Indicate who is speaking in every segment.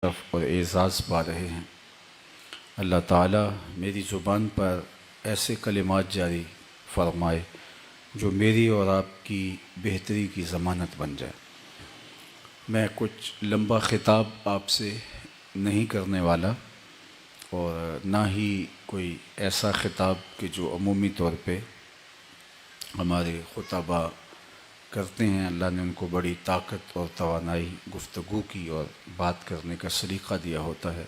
Speaker 1: اور اعزاز پا رہے ہیں۔ اللہ تعالیٰ میری زبان پر ایسے کلمات جاری فرمائے جو میری اور آپ کی بہتری کی ضمانت بن جائے۔ میں کچھ لمبا خطاب آپ سے نہیں کرنے والا، اور نہ ہی کوئی ایسا خطاب کہ جو عمومی طور پہ ہمارے خطبہ کرتے ہیں۔ اللہ نے ان کو بڑی طاقت اور توانائی گفتگو کی اور بات کرنے کا سلیقہ دیا ہوتا ہے۔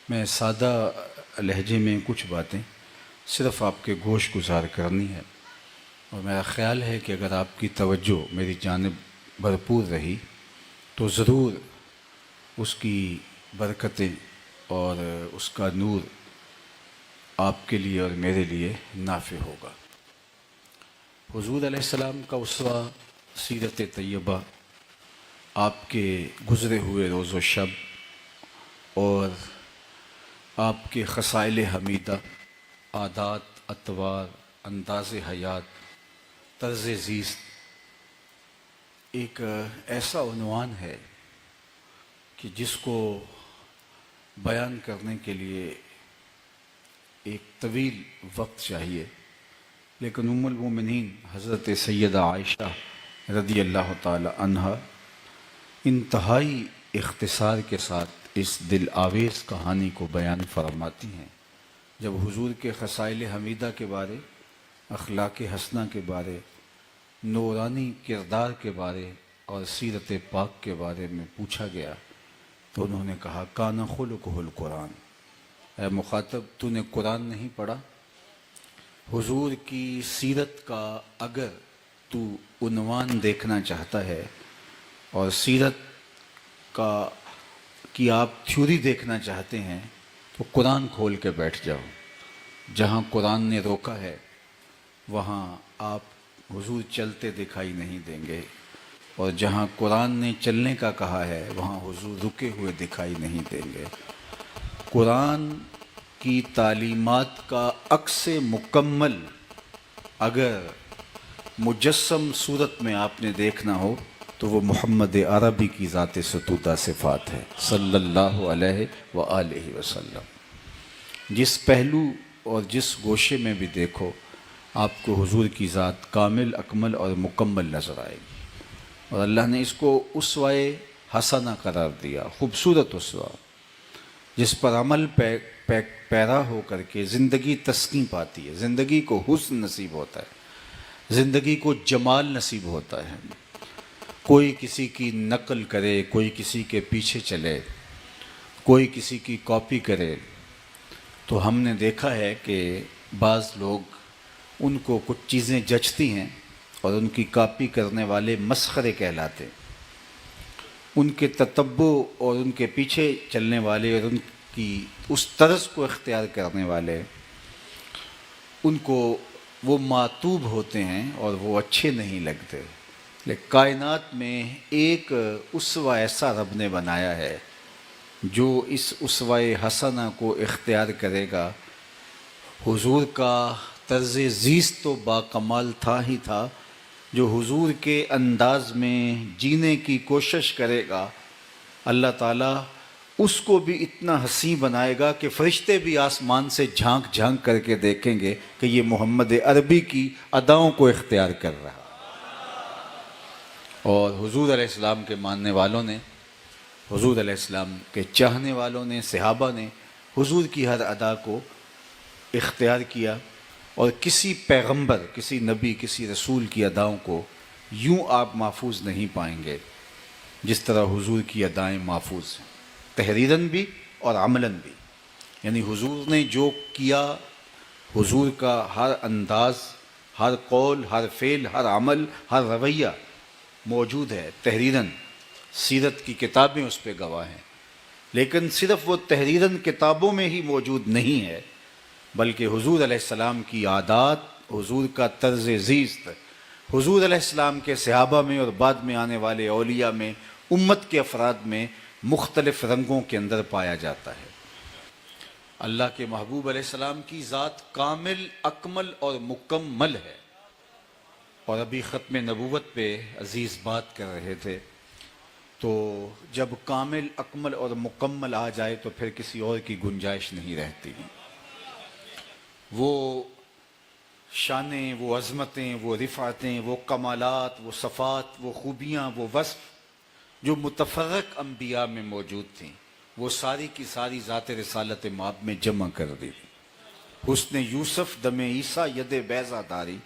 Speaker 1: میں سادہ لہجے میں کچھ باتیں صرف آپ کے گوش گزار کرنی ہے، اور میرا خیال ہے کہ اگر آپ کی توجہ میری جانب بھرپور رہی تو ضرور اس کی برکتیں اور اس کا نور آپ کے لیے اور میرے لیے نافع ہوگا۔ حضور علیہ السلام کا اسوہ سیرت طیبہ، آپ کے گزرے ہوئے روز و شب اور آپ کے خصائل حمیدہ، عادات، اطوار، انداز حیات، طرز زیست ایک ایسا عنوان ہے کہ جس کو بیان کرنے کے لیے ایک طویل وقت چاہیے، لیکن ام المومنین حضرت سیدہ عائشہ رضی اللہ تعالی عنہا انتہائی اختصار کے ساتھ اس دل آویز کہانی کو بیان فرماتی ہیں۔ جب حضور کے خصائل حمیدہ کے بارے، اخلاق حسنہ کے بارے، نورانی کردار کے بارے اور سیرت پاک کے بارے میں پوچھا گیا تو انہوں نے کہا کان خلقہ القرآن۔ اے مخاطب، تو نے قرآن نہیں پڑھا؟ حضور کی سیرت کا اگر تو عنوان دیکھنا چاہتا ہے اور سیرت کی آپ تھیوری دیکھنا چاہتے ہیں تو قرآن کھول کے بیٹھ جاؤ۔ جہاں قرآن نے روکا ہے وہاں آپ حضور چلتے دکھائی نہیں دیں گے، اور جہاں قرآن نے چلنے کا کہا ہے وہاں حضور رکے ہوئے دکھائی نہیں دیں گے۔ قرآن کی تعلیمات کا عکس مکمل اگر مجسم صورت میں آپ نے دیکھنا ہو تو وہ محمد عربی کی ذات ستودہ صفات ہے صلی اللہ علیہ وآلہ وسلم۔ جس پہلو اور جس گوشے میں بھی دیکھو آپ کو حضور کی ذات کامل، اکمل اور مکمل نظر آئے گی، اور اللہ نے اس کو اسوہ حسنہ قرار دیا، خوبصورت اسوہ جس پر عمل پیرا ہو کر کے زندگی تسکین پاتی ہے، زندگی کو حسن نصیب ہوتا ہے، زندگی کو جمال نصیب ہوتا ہے۔ کوئی کسی کی نقل کرے، کوئی کسی کے پیچھے چلے، کوئی کسی کی کاپی کرے تو ہم نے دیکھا ہے کہ بعض لوگ ان کو کچھ چیزیں جچتی ہیں اور ان کی کاپی کرنے والے مسخرے کہلاتے ہیں۔ ان کے تتبع اور ان کے پیچھے چلنے والے اور ان کی اس طرز کو اختیار کرنے والے، ان کو وہ معتوب ہوتے ہیں اور وہ اچھے نہیں لگتے۔ لیکن کائنات میں ایک اسوہ ایسا رب نے بنایا ہے جو اس اسوہ حسنہ کو اختیار کرے گا۔ حضور کا طرز زیست تو باکمال تھا ہی تھا، جو حضور کے انداز میں جینے کی کوشش کرے گا اللہ تعالیٰ اس کو بھی اتنا حسین بنائے گا کہ فرشتے بھی آسمان سے جھانک جھانک کر کے دیکھیں گے کہ یہ محمد عربی کی اداؤں کو اختیار کر رہا۔ اور حضور علیہ السلام کے ماننے والوں نے، حضور علیہ السلام کے چاہنے والوں نے، صحابہ نے حضور کی ہر ادا کو اختیار کیا، اور کسی پیغمبر، کسی نبی، کسی رسول کی اداؤں کو یوں آپ محفوظ نہیں پائیں گے جس طرح حضور کی ادائیں محفوظ ہیں، تحریراً بھی اور عملاً بھی۔ یعنی حضور نے جو کیا، حضور کا ہر انداز، ہر قول، ہر فعل، ہر عمل، ہر رویہ موجود ہے تحریراً، سیرت کی کتابیں اس پہ گواہ ہیں۔ لیکن صرف وہ تحریراً کتابوں میں ہی موجود نہیں ہے، بلکہ حضور علیہ السلام کی عادات، حضور کا طرز زیست، حضور علیہ السلام کے صحابہ میں اور بعد میں آنے والے اولیاء میں، امت کے افراد میں مختلف رنگوں کے اندر پایا جاتا ہے۔ اللہ کے محبوب علیہ السلام کی ذات کامل، اکمل اور مکمل ہے۔ اور ابھی ختم نبوت پہ عزیز بات کر رہے تھے تو جب کامل اکمل اور مکمل آ جائے تو پھر کسی اور کی گنجائش نہیں رہتی. وہ شانیں، وہ عظمتیں، وہ رفعتیں، وہ کمالات، وہ صفات، وہ خوبیاں، وہ وصف جو متفرق انبیاء میں موجود تھیں، وہ ساری کی ساری ذات رسالت مآب میں جمع کر دی. حسن یوسف دم عیسیٰ ید بیضا داری،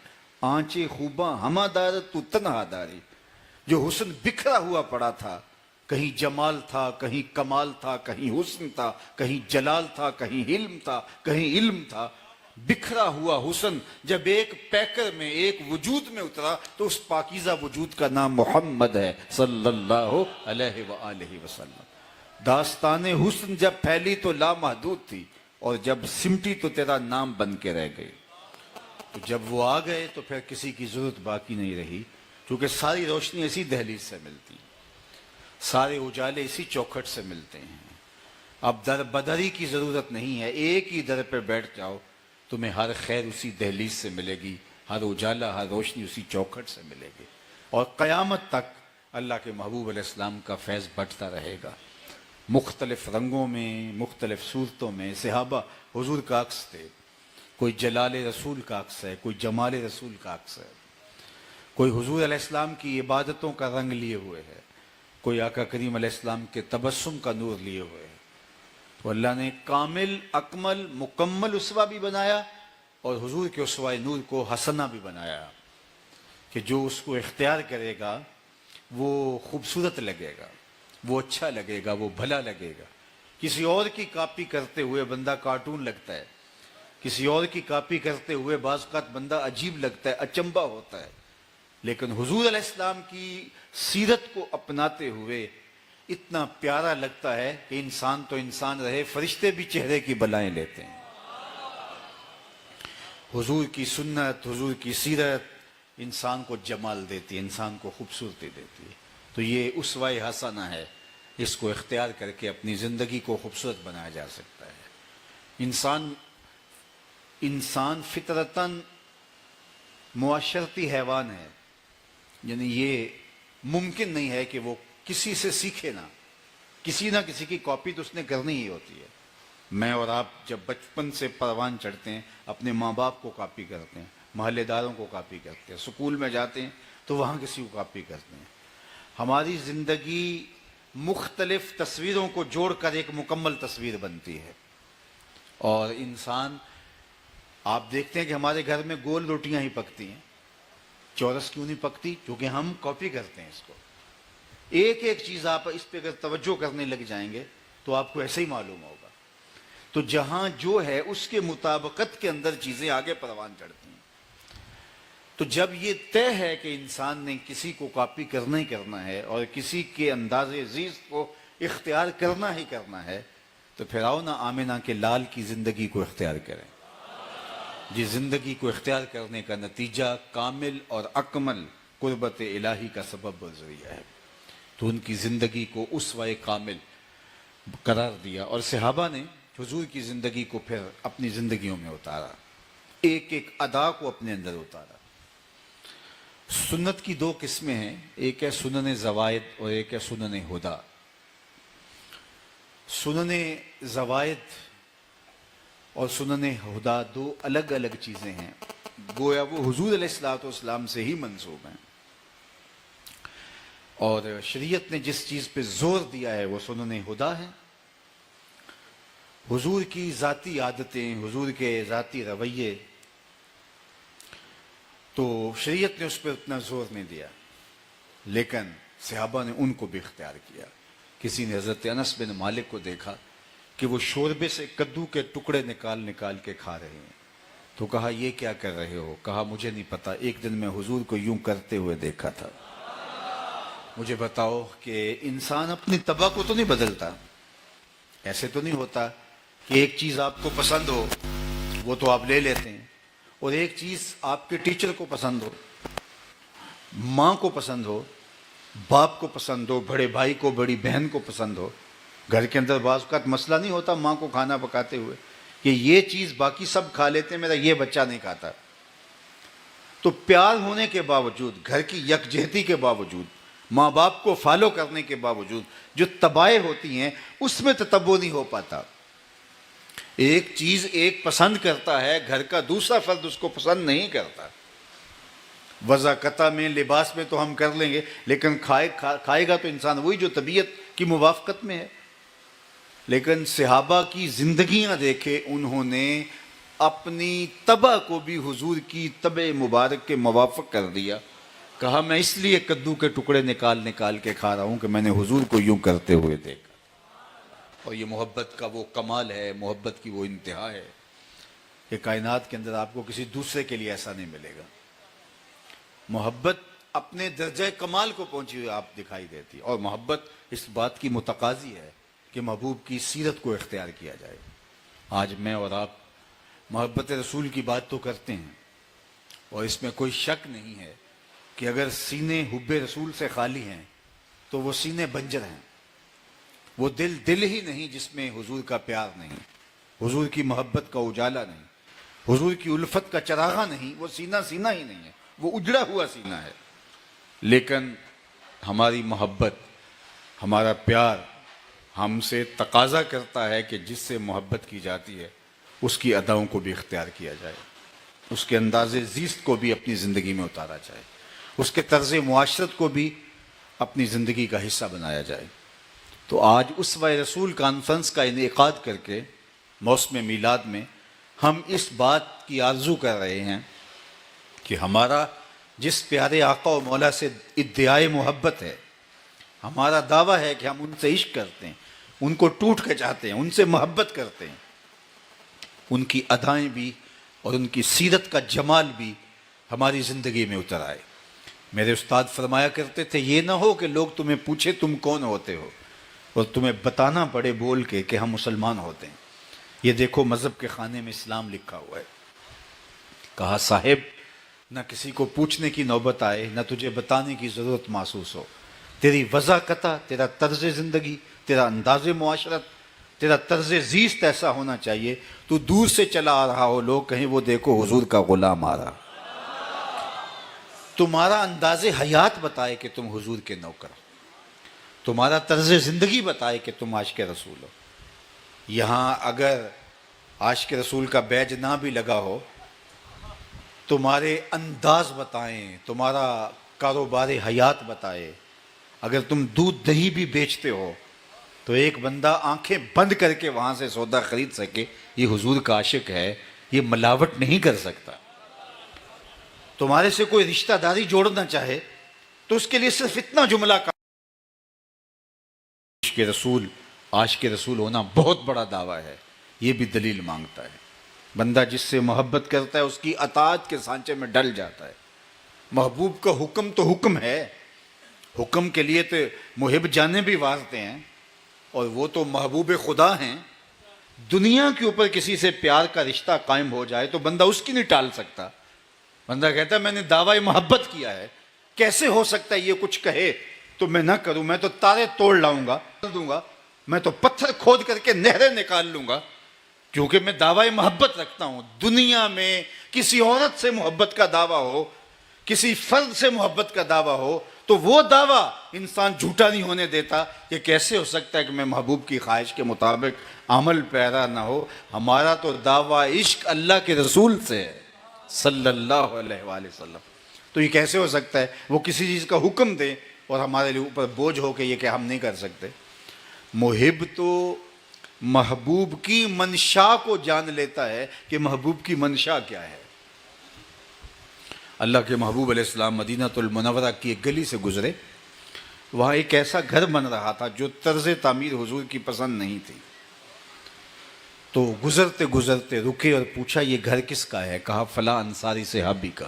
Speaker 1: آنچے خوباں ہمہ دارت تو تنہا داری. جو حسن بکھرا ہوا پڑا تھا، کہیں جمال تھا، کہیں کمال تھا، کہیں حسن تھا، کہیں جلال تھا، کہیں علم تھا، کہیں علم تھا. بکھرا ہوا حسن جب ایک پیکر میں، ایک وجود میں اترا تو اس پاکیزہ وجود کا نام محمد ہے صلی اللہ علیہ وآلہ وسلم. داستان حسن جب پھیلی تو لامحدود تھی، اور جب سمٹی تو تیرا نام بن کے رہ گئی. تو جب وہ آ گئے تو پھر کسی کی ضرورت باقی نہیں رہی، کیونکہ ساری روشنی اسی دہلیز سے ملتی، سارے اجالے اسی چوکھٹ سے ملتے ہیں. اب در بدری کی ضرورت نہیں ہے، ایک ہی در پہ بیٹھ جاؤ، تمہیں ہر خیر اسی دہلیز سے ملے گی، ہر اجالا، ہر روشنی اسی چوکھٹ سے ملے گی، اور قیامت تک اللہ کے محبوب علیہ السلام کا فیض بٹتا رہے گا. مختلف رنگوں میں، مختلف صورتوں میں صحابہ حضور کا عکس تھے. کوئی جلال رسول کا عکس ہے، کوئی جمال رسول کا عکس ہے، کوئی حضور علیہ السلام کی عبادتوں کا رنگ لیے ہوئے ہے، کوئی آقا کریم علیہ السلام کے تبسم کا نور لیے ہوئے ہے. تو اللہ نے کامل اکمل مکمل اسوہ بھی بنایا، اور حضور کے اسوہ نور کو حسنہ بھی بنایا، کہ جو اس کو اختیار کرے گا وہ خوبصورت لگے گا، وہ اچھا لگے گا، وہ بھلا لگے گا. کسی اور کی کاپی کرتے ہوئے بندہ کارٹون لگتا ہے، کسی اور کی کاپی کرتے ہوئے بعض اوقات بندہ عجیب لگتا ہے، اچنبھا ہوتا ہے. لیکن حضور علیہ السلام کی سیرت کو اپناتے ہوئے اتنا پیارا لگتا ہے کہ انسان تو انسان رہے، فرشتے بھی چہرے کی بلائیں لیتے ہیں. حضور کی سنت، حضور کی سیرت انسان کو جمال دیتی ہے، انسان کو خوبصورتی دیتی ہے. تو یہ اسوہ حسنہ ہے، اس کو اختیار کر کے اپنی زندگی کو خوبصورت بنایا جا سکتا ہے. انسان فطرتاً معاشرتی حیوان ہے، یعنی یہ ممکن نہیں ہے کہ وہ کسی سے سیکھے نہ، کسی نہ کسی کی کاپی تو اس نے کرنی ہی ہوتی ہے. میں اور آپ جب بچپن سے پروان چڑھتے ہیں اپنے ماں باپ کو کاپی کرتے ہیں، محلے داروں کو کاپی کرتے ہیں، سکول میں جاتے ہیں تو وہاں کسی کو کاپی کرتے ہیں. ہماری زندگی مختلف تصویروں کو جوڑ کر ایک مکمل تصویر بنتی ہے. اور انسان، آپ دیکھتے ہیں کہ ہمارے گھر میں گول روٹیاں ہی پکتی ہیں، چورس کیوں نہیں پکتی؟ کیونکہ ہم کاپی کرتے ہیں اس کو. ایک ایک چیز آپ اس پہ اگر توجہ کرنے لگ جائیں گے تو آپ کو ایسے ہی معلوم ہوگا. تو جہاں جو ہے اس کے مطابقت کے اندر چیزیں آگے پروان چڑھتی ہیں. تو جب یہ طے ہے کہ انسان نے کسی کو کاپی کرنا ہی کرنا ہے اور کسی کے انداز زیست کو اختیار کرنا ہی کرنا ہے، تو پھر آؤ نا آمنہ کے لال کی زندگی کو اختیار کریں. جس زندگی کو اختیار کرنے کا نتیجہ کامل اور اکمل قربت الہی کا سبب و ذریعہ ہے. تو ان کی زندگی کو اسوہ کامل قرار دیا، اور صحابہ نے حضور کی زندگی کو پھر اپنی زندگیوں میں اتارا، ایک ایک ادا کو اپنے اندر اتارا. سنت کی دو قسمیں ہیں، ایک ہے سنن زوائد اور ایک ہے سنن ہدا. سنن زوائد اور سنن ہدا دو الگ الگ چیزیں ہیں، گویا وہ حضور علیہ الصلوۃ والسلام سے ہی منسوب ہیں. اور شریعت نے جس چیز پہ زور دیا ہے وہ سنن ہدا ہے. حضور کی ذاتی عادتیں، حضور کے ذاتی رویے، تو شریعت نے اس پہ اتنا زور نہیں دیا، لیکن صحابہ نے ان کو بھی اختیار کیا. کسی نے حضرت انس بن مالک کو دیکھا کہ وہ شوربے سے کدو کے ٹکڑے نکال نکال کے کھا رہے ہیں، تو کہا یہ کیا کر رہے ہو؟ کہا مجھے نہیں پتا، ایک دن میں حضور کو یوں کرتے ہوئے دیکھا تھا. مجھے بتاؤ کہ انسان اپنی طبع کو تو نہیں بدلتا، ایسے تو نہیں ہوتا کہ ایک چیز آپ کو پسند ہو وہ تو آپ لے لیتے ہیں، اور ایک چیز آپ کے ٹیچر کو پسند ہو، ماں کو پسند ہو، باپ کو پسند ہو، بڑے بھائی کو، بڑی بہن کو پسند ہو. گھر کے اندر بعض اوقات مسئلہ نہیں ہوتا ماں کو کھانا پکاتے ہوئے کہ یہ چیز باقی سب کھا لیتے ہیں، میرا یہ بچہ نہیں کھاتا. تو پیار ہونے کے باوجود، گھر کی یکجہتی کے باوجود ماں باپ کو فالو کرنے کے باوجود جو تباہیں ہوتی ہیں اس میں تتبع نہیں ہو پاتا. ایک چیز ایک پسند کرتا ہے، گھر کا دوسرا فرد اس کو پسند نہیں کرتا. وضاقتہ میں، لباس میں تو ہم کر لیں گے، لیکن کھائے گا تو انسان وہی جو طبیعت کی موافقت میں ہے. لیکن صحابہ کی زندگیاں دیکھے، انہوں نے اپنی طبع کو بھی حضور کی طبع مبارک کے موافق کر دیا. کہا میں اس لیے کدو کے ٹکڑے نکال نکال کے کھا رہا ہوں کہ میں نے حضور کو یوں کرتے ہوئے دیکھا. اور یہ محبت کا وہ کمال ہے، محبت کی وہ انتہا ہے کہ کائنات کے اندر آپ کو کسی دوسرے کے لیے ایسا نہیں ملے گا. محبت اپنے درجہ کمال کو پہنچی ہوئی آپ دکھائی دیتی ہے، اور محبت اس بات کی متقاضی ہے کہ محبوب کی سیرت کو اختیار کیا جائے. آج میں اور آپ محبت رسول کی بات تو کرتے ہیں، اور اس میں کوئی شک نہیں ہے کہ اگر سینے حب رسول سے خالی ہیں تو وہ سینے بنجر ہیں. وہ دل ہی نہیں جس میں حضور کا پیار نہیں، حضور کی محبت کا اجالا نہیں، حضور کی الفت کا چراغاں نہیں. وہ سینہ ہی نہیں ہے، وہ اجڑا ہوا سینہ ہے. لیکن ہماری محبت، ہمارا پیار ہم سے تقاضا کرتا ہے کہ جس سے محبت کی جاتی ہے اس کی اداؤں کو بھی اختیار کیا جائے، اس کے انداز زیست کو بھی اپنی زندگی میں اتارا جائے، اس کے طرز معاشرت کو بھی اپنی زندگی کا حصہ بنایا جائے. تو آج اسوہ رسول کانفرنس کا انعقاد کر کے موسم میلاد میں ہم اس بات کی آرزو کر رہے ہیں کہ ہمارا جس پیارے آقا و مولا سے ادعائے محبت ہے، ہمارا دعویٰ ہے کہ ہم ان سے عشق کرتے ہیں، ان کو ٹوٹ کے چاہتے ہیں، ان سے محبت کرتے ہیں، ان کی ادائیں بھی اور ان کی سیرت کا جمال بھی ہماری زندگی میں اتر آئے. میرے استاد فرمایا کرتے تھے یہ نہ ہو کہ لوگ تمہیں پوچھے تم کون ہوتے ہو اور تمہیں بتانا پڑے بول کے کہ ہم مسلمان ہوتے ہیں. یہ دیکھو مذہب کے خانے میں اسلام لکھا ہوا ہے. کہا صاحب نہ کسی کو پوچھنے کی نوبت آئے، نہ تجھے بتانے کی ضرورت محسوس ہو. تیری وضاقتہ، تیرا طرز زندگی، تیرا انداز معاشرت، تیرا طرز زیست ایسا ہونا چاہیے تو دور سے چلا آ رہا ہو، لوگ کہیں وہ دیکھو حضور کا غلام آ رہا. تمہارا انداز حیات بتائے کہ تم حضور کے نوکر ہو، تمہارا طرز زندگی بتائے کہ تم عاشق رسول ہو. یہاں اگر عاشق رسول کا بیج نہ بھی لگا ہو، تمہارے انداز بتائیں، تمہارا کاروبار حیات بتائے. اگر تم دودھ دہی بھی بیچتے ہو تو ایک بندہ آنکھیں بند کر کے وہاں سے سودا خرید سکے یہ حضور کا عاشق ہے، یہ ملاوٹ نہیں کر سکتا. تمہارے سے کوئی رشتہ داری جوڑنا چاہے تو اس کے لیے صرف اتنا جملہ کا عاشق رسول ہونا بہت بڑا دعویٰ ہے، یہ بھی دلیل مانگتا ہے. بندہ جس سے محبت کرتا ہے اس کی اطاعت کے سانچے میں ڈل جاتا ہے. محبوب کا حکم تو حکم ہے، حکم کے لیے تو محب جانے بھی واسطے ہیں، اور وہ تو محبوب خدا ہیں. دنیا کے اوپر کسی سے پیار کا رشتہ قائم ہو جائے تو بندہ اس کی نہیں ٹال سکتا. بندہ کہتا ہے میں نے دعویٰ محبت کیا ہے، کیسے ہو سکتا ہے یہ کچھ کہے تو میں نہ کروں. میں تو تارے توڑ لاؤں گا، دوں گا، میں تو پتھر کھود کر کے نہریں نکال لوں گا، کیونکہ میں دعویٰ محبت رکھتا ہوں. دنیا میں کسی عورت سے محبت کا دعویٰ ہو، کسی فرد سے محبت کا دعویٰ ہو تو وہ دعویٰ انسان جھوٹا نہیں ہونے دیتا. کہ کیسے ہو سکتا ہے کہ میں محبوب کی خواہش کے مطابق عمل پیرا نہ ہو. ہمارا تو دعویٰ عشق اللہ کے رسول سے ہے صلی اللہ علیہ وآلہ وسلم. تو یہ کیسے ہو سکتا ہے وہ کسی چیز کا حکم دے اور ہمارے اوپر بوجھ ہو کہ یہ کہ ہم نہیں کر سکتے. محب تو محبوب کی منشا کو جان لیتا ہے کہ محبوب کی منشا کیا ہے. اللہ کے محبوب علیہ السلام مدینہ المنورہ کی ایک گلی سے گزرے. وہاں ایک ایسا گھر بن رہا تھا جو طرز تعمیر حضور کی پسند نہیں تھی. تو گزرتے گزرتے رکے اور پوچھا یہ گھر کس کا ہے؟ کہا فلاں انصاری صحابی کا.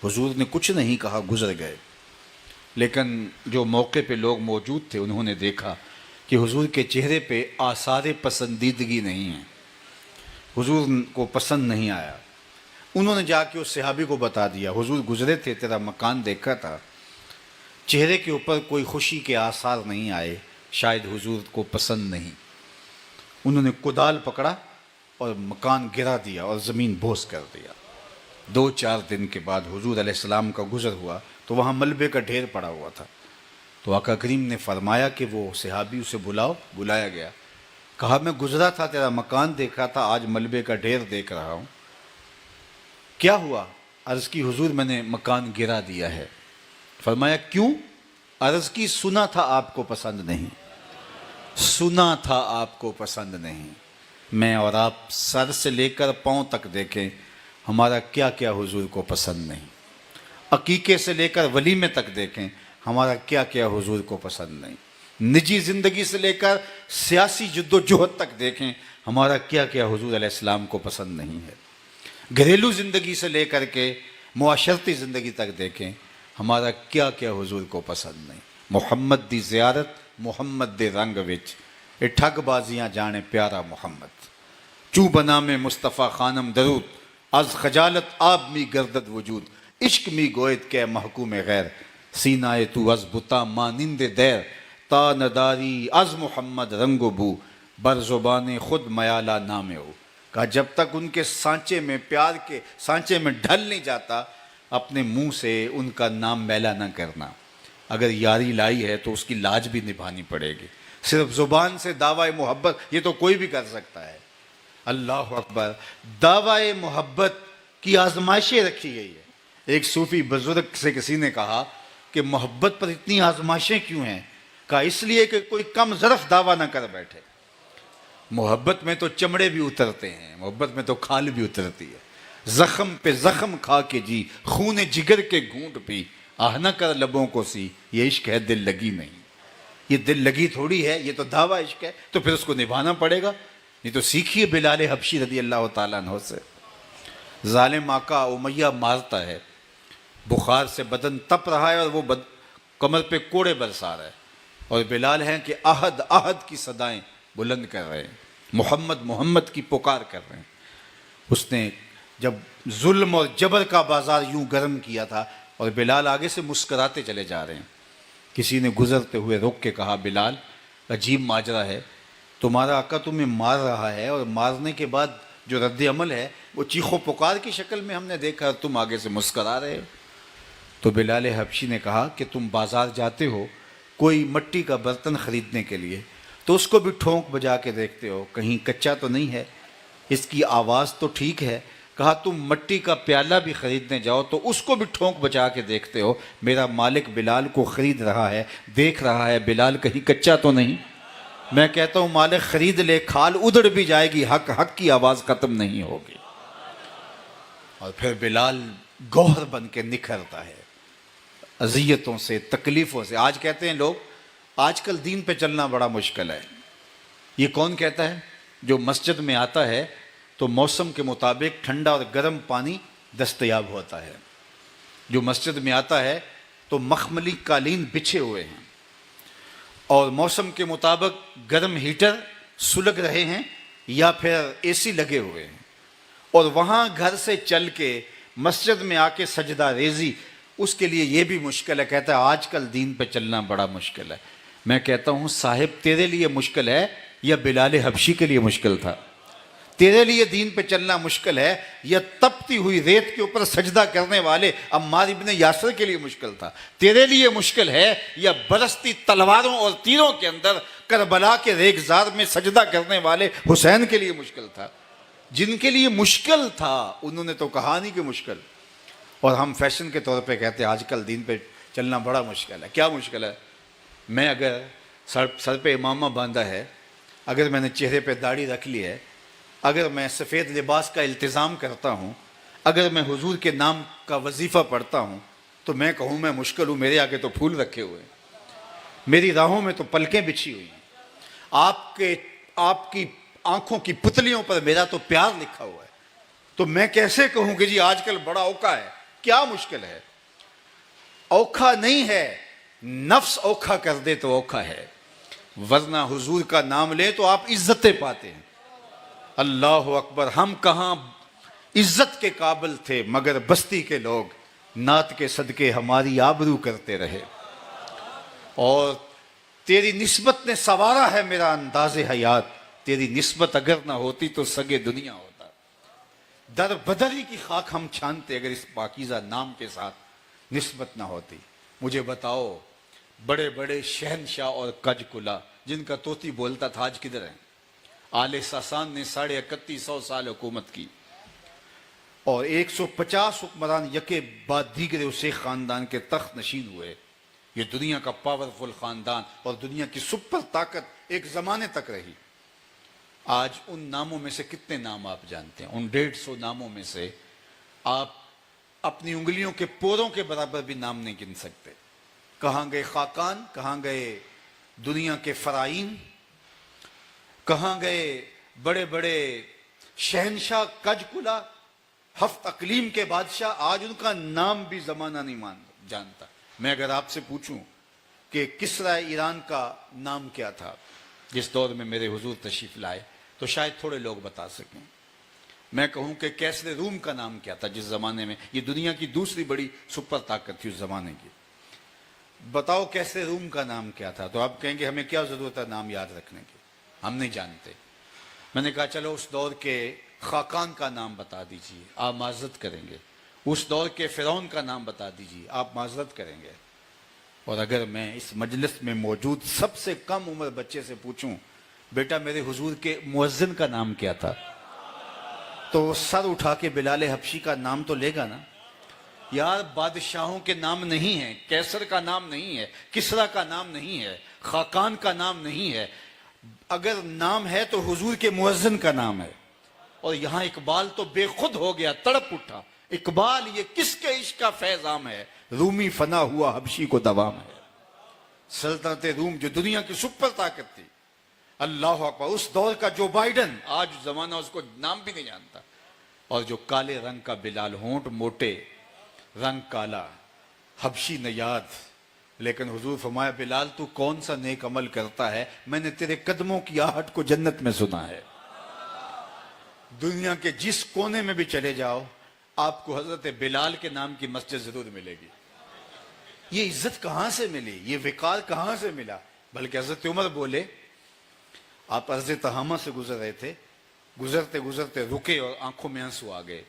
Speaker 1: حضور نے کچھ نہیں کہا، گزر گئے. لیکن جو موقع پہ لوگ موجود تھے انہوں نے دیکھا کہ حضور کے چہرے پہ آثار پسندیدگی نہیں ہیں، حضور کو پسند نہیں آیا. انہوں نے جا کے اس صحابی کو بتا دیا حضور گزرے تھے، تیرا مکان دیکھا تھا، چہرے کے اوپر کوئی خوشی کے آثار نہیں آئے، شاید حضور کو پسند نہیں. انہوں نے کدال پکڑا اور مکان گرا دیا اور زمین بوس کر دیا. 2-4 دن کے بعد حضور علیہ السلام کا گزر ہوا تو وہاں ملبے کا ڈھیر پڑا ہوا تھا. تو آقا کریم نے فرمایا کہ وہ صحابی اسے بلایا گیا. کہا میں گزرا تھا تیرا مکان دیکھا تھا, آج ملبے کا ڈھیر دیکھ رہا ہوں. کیا ہوا؟ عرض کی حضور میں نے مکان گرا دیا ہے. فرمایا کیوں؟ عرض کی سنا تھا آپ کو پسند نہیں, سنا تھا آپ کو پسند نہیں. میں اور آپ سر سے لے کر پاؤں تک دیکھیں, ہمارا کیا کیا حضور کو پسند نہیں. عقیقے سے لے کر ولیمے تک دیکھیں, ہمارا کیا کیا حضور کو پسند نہیں. نجی زندگی سے لے کر سیاسی جد و جہد تک دیکھیں, ہمارا کیا کیا حضور علیہ السلام کو پسند نہیں ہے. گھریلو زندگی سے لے کر کے معاشرتی زندگی تک دیکھیں, ہمارا کیا کیا حضور کو پسند نہیں. محمد دی زیارت محمد دے رنگ وچ, اے ٹھگ بازیاں جانے پیارا محمد. چوں بنا میں مصطفیٰ خانم درود, از خجالت آب می گردد وجود. عشق می گوید کہ محکوم غیر, سینائے تو از بتا مانند دیر. تا نداری از محمد رنگ و بو, بر زبان خود میالہ نام ہو. کہا جب تک ان کے سانچے میں, پیار کے سانچے میں ڈھل نہیں جاتا, اپنے منہ سے ان کا نام میلا نہ کرنا. اگر یاری لائی ہے تو اس کی لاج بھی نبھانی پڑے گی. صرف زبان سے دعوی محبت یہ تو کوئی بھی کر سکتا ہے. اللہ اکبر. دعوی محبت کی آزمائشیں رکھی گئی ہے. ایک صوفی بزرگ سے کسی نے کہا کہ محبت پر اتنی آزمائشیں کیوں ہیں؟ کہا اس لیے کہ کوئی کم ظرف دعویٰ نہ کر بیٹھے. محبت میں تو چمڑے بھی اترتے ہیں, محبت میں تو کھال بھی اترتی ہے. زخم پہ زخم کھا کے جی, خون جگر کے گھونٹ پی, آہ نہ کر لبوں کو سی, یہ عشق ہے دل لگی نہیں. یہ دل لگی تھوڑی ہے, یہ تو دعویٰ عشق ہے, تو پھر اس کو نبھانا پڑے گا. نہیں تو سیکھیے بلال حبشی رضی اللہ تعالیٰ عنہ سے. ظالم آقا امیہ مارتا ہے, بخار سے بدن تپ رہا ہے اور وہ کمر پہ کوڑے برسا رہا ہے, اور بلال ہیں کہ احد احد کی صدائیں بلند کر رہے ہیں, محمد محمد کی پکار کر رہے ہیں. اس نے جب ظلم اور جبر کا بازار یوں گرم کیا تھا, اور بلال آگے سے مسکراتے چلے جا رہے ہیں. کسی نے گزرتے ہوئے روک کے کہا بلال عجیب ماجرا ہے, تمہارا آقا تمہیں مار رہا ہے, اور مارنے کے بعد جو رد عمل ہے وہ چیخ و پکار کی شکل میں ہم نے دیکھا, تم آگے سے مسکرا رہے ہو. تو بلال حبشی نے کہا کہ تم بازار جاتے ہو کوئی مٹی کا برتن خریدنے کے لیے, تو اس کو بھی ٹھونک بجا کے دیکھتے ہو کہیں کچا تو نہیں ہے, اس کی آواز تو ٹھیک ہے. کہا تم مٹی کا پیالہ بھی خریدنے جاؤ تو اس کو بھی ٹھونک بجا کے دیکھتے ہو, میرا مالک بلال کو خرید رہا ہے, دیکھ رہا ہے بلال کہیں کچا تو نہیں. میں کہتا ہوں مالک خرید لے, کھال ادڑ بھی جائے گی, حق حق کی آواز ختم نہیں ہوگی. اور پھر بلال گوہر بن کے نکھرتا ہے اذیتوں سے, تکلیفوں سے. آج کہتے ہیں لوگ آج کل دین پہ چلنا بڑا مشکل ہے. یہ کون کہتا ہے؟ جو مسجد میں آتا ہے تو موسم کے مطابق ٹھنڈا اور گرم پانی دستیاب ہوتا ہے. جو مسجد میں آتا ہے تو مخملی قالین بچھے ہوئے ہیں, اور موسم کے مطابق گرم ہیٹر سلگ رہے ہیں یا پھر اے سی لگے ہوئے ہیں, اور وہاں گھر سے چل کے مسجد میں آ کے سجدہ ریزی, اس کے لیے یہ بھی مشکل ہے. کہتا ہے آج کل دین پہ چلنا بڑا مشکل ہے. میں کہتا ہوں صاحب تیرے لیے مشکل ہے یا بلال حبشی کے لیے مشکل تھا؟ تیرے لیے دین پہ چلنا مشکل ہے یا تپتی ہوئی ریت کے اوپر سجدہ کرنے والے عمار ابن یاسر کے لیے مشکل تھا؟ تیرے لیے مشکل ہے یا برستی تلواروں اور تیروں کے اندر کربلا کے ریگزار میں سجدہ کرنے والے حسین کے لیے مشکل تھا؟ جن کے لیے مشکل تھا انہوں نے تو کہا نہیں کہ مشکل. اور ہم فیشن کے طور پہ کہتے ہیں آج کل دین پہ چلنا بڑا مشکل ہے. کیا مشکل ہے؟ میں اگر سر پہ امامہ باندھا ہے, اگر میں نے چہرے پہ داڑھی رکھ لی ہے, اگر میں سفید لباس کا التزام کرتا ہوں, اگر میں حضور کے نام کا وظیفہ پڑھتا ہوں, تو میں کہوں میں مشکل ہوں؟ میرے آگے تو پھول رکھے ہوئے ہیں, میری راہوں میں تو پلکیں بچھی ہوئی ہیں, آپ کی آنکھوں کی پتلیوں پر میرا تو پیار لکھا ہوا ہے, تو میں کیسے کہوں کہ جی آج کل بڑا اوکھا ہے؟ کیا مشکل ہے؟ اوکھا نہیں ہے, نفس اوکھا کر دے تو اوکھا ہے, ورنہ حضور کا نام لے تو آپ عزتیں پاتے ہیں. اللہ اکبر. ہم کہاں عزت کے قابل تھے, مگر بستی کے لوگ نعت کے صدقے ہماری آبرو کرتے رہے. اور تیری نسبت نے سنوارا ہے میرا انداز حیات, تیری نسبت اگر نہ ہوتی تو سگے دنیا ہوتا. در بدری کی خاک ہم چھانتے اگر اس پاکیزہ نام کے ساتھ نسبت نہ ہوتی. مجھے بتاؤ بڑے بڑے شہنشاہ اور کج کلا جن کا طوطی بولتا تھا آج کدھر ہیں؟ آل ساسان نے 3150 سال حکومت کی اور 150 حکمران یکے بعد دیگرے اسے خاندان کے تخت نشین ہوئے. یہ دنیا کا پاورفل خاندان اور دنیا کی سپر طاقت ایک زمانے تک رہی. آج ان ناموں میں سے کتنے نام آپ جانتے ہیں؟ ان 150 ناموں میں سے آپ اپنی انگلیوں کے پوروں کے برابر بھی نام نہیں گن سکتے. کہاں گئے خاقان، کہاں گئے دنیا کے فرائین، کہاں گئے بڑے بڑے شہنشاہ کج کلا، ہفت اقلیم کے بادشاہ؟ آج ان کا نام بھی زمانہ نہیں جانتا. میں اگر آپ سے پوچھوں کہ کسرا ایران کا نام کیا تھا جس دور میں میرے حضور تشریف لائے، تو شاید تھوڑے لوگ بتا سکیں. میں کہوں کہ کیسر روم کا نام کیا تھا جس زمانے میں یہ دنیا کی دوسری بڑی سپر طاقت تھی اس زمانے کی، بتاؤ کیسر روم کا نام کیا تھا؟ تو آپ کہیں گے ہمیں کیا ضرورت ہے نام یاد رکھنے کی، ہم نہیں جانتے. میں نے کہا چلو اس دور کے خاقان کا نام بتا دیجئے، آپ معذرت کریں گے. اس دور کے فرعون کا نام بتا دیجئے، آپ معذرت کریں گے. اور اگر میں اس مجلس میں موجود سب سے کم عمر بچے سے پوچھوں بیٹا میرے حضور کے مؤذن کا نام کیا تھا، تو وہ سر اٹھا کے بلال حبشی کا نام تو لے گا نا. یار بادشاہوں کے نام نہیں ہیں، کیسر کا نام نہیں ہے، کسرا کا نام نہیں ہے، خاقان کا نام نہیں ہے. اگر نام ہے تو حضور کے مؤذن کا نام ہے. اور یہاں اقبال تو بے خود ہو گیا، تڑپ اٹھا. اقبال یہ کس کے عشق کا فیضام ہے؟ رومی فنا ہوا حبشی کو دوام ہے. سلطنت روم جو دنیا کی سپر طاقت تھی، اللہ اکبر، اس دور کا جو بائیڈن، آج زمانہ اس کو نام بھی نہیں جانتا. اور جو کالے رنگ کا بلال، ہونٹ موٹے، رنگ کالا، حبشی نیاد. لیکن حضور فرمایا بلال تو کون سا نیک عمل کرتا ہے، میں نے تیرے قدموں کی آہٹ کو جنت میں سنا ہے. دنیا کے جس کونے میں بھی چلے جاؤ آپ کو حضرت بلال کے نام کی مسجد ضرور ملے گی. یہ عزت کہاں سے ملی، یہ وقار کہاں سے ملا؟ بلکہ حضرت عمر بولے، آپ ارض تہامہ سے گزر رہے تھے، گزرتے گزرتے رکے اور آنکھوں میں آنسو آ گئے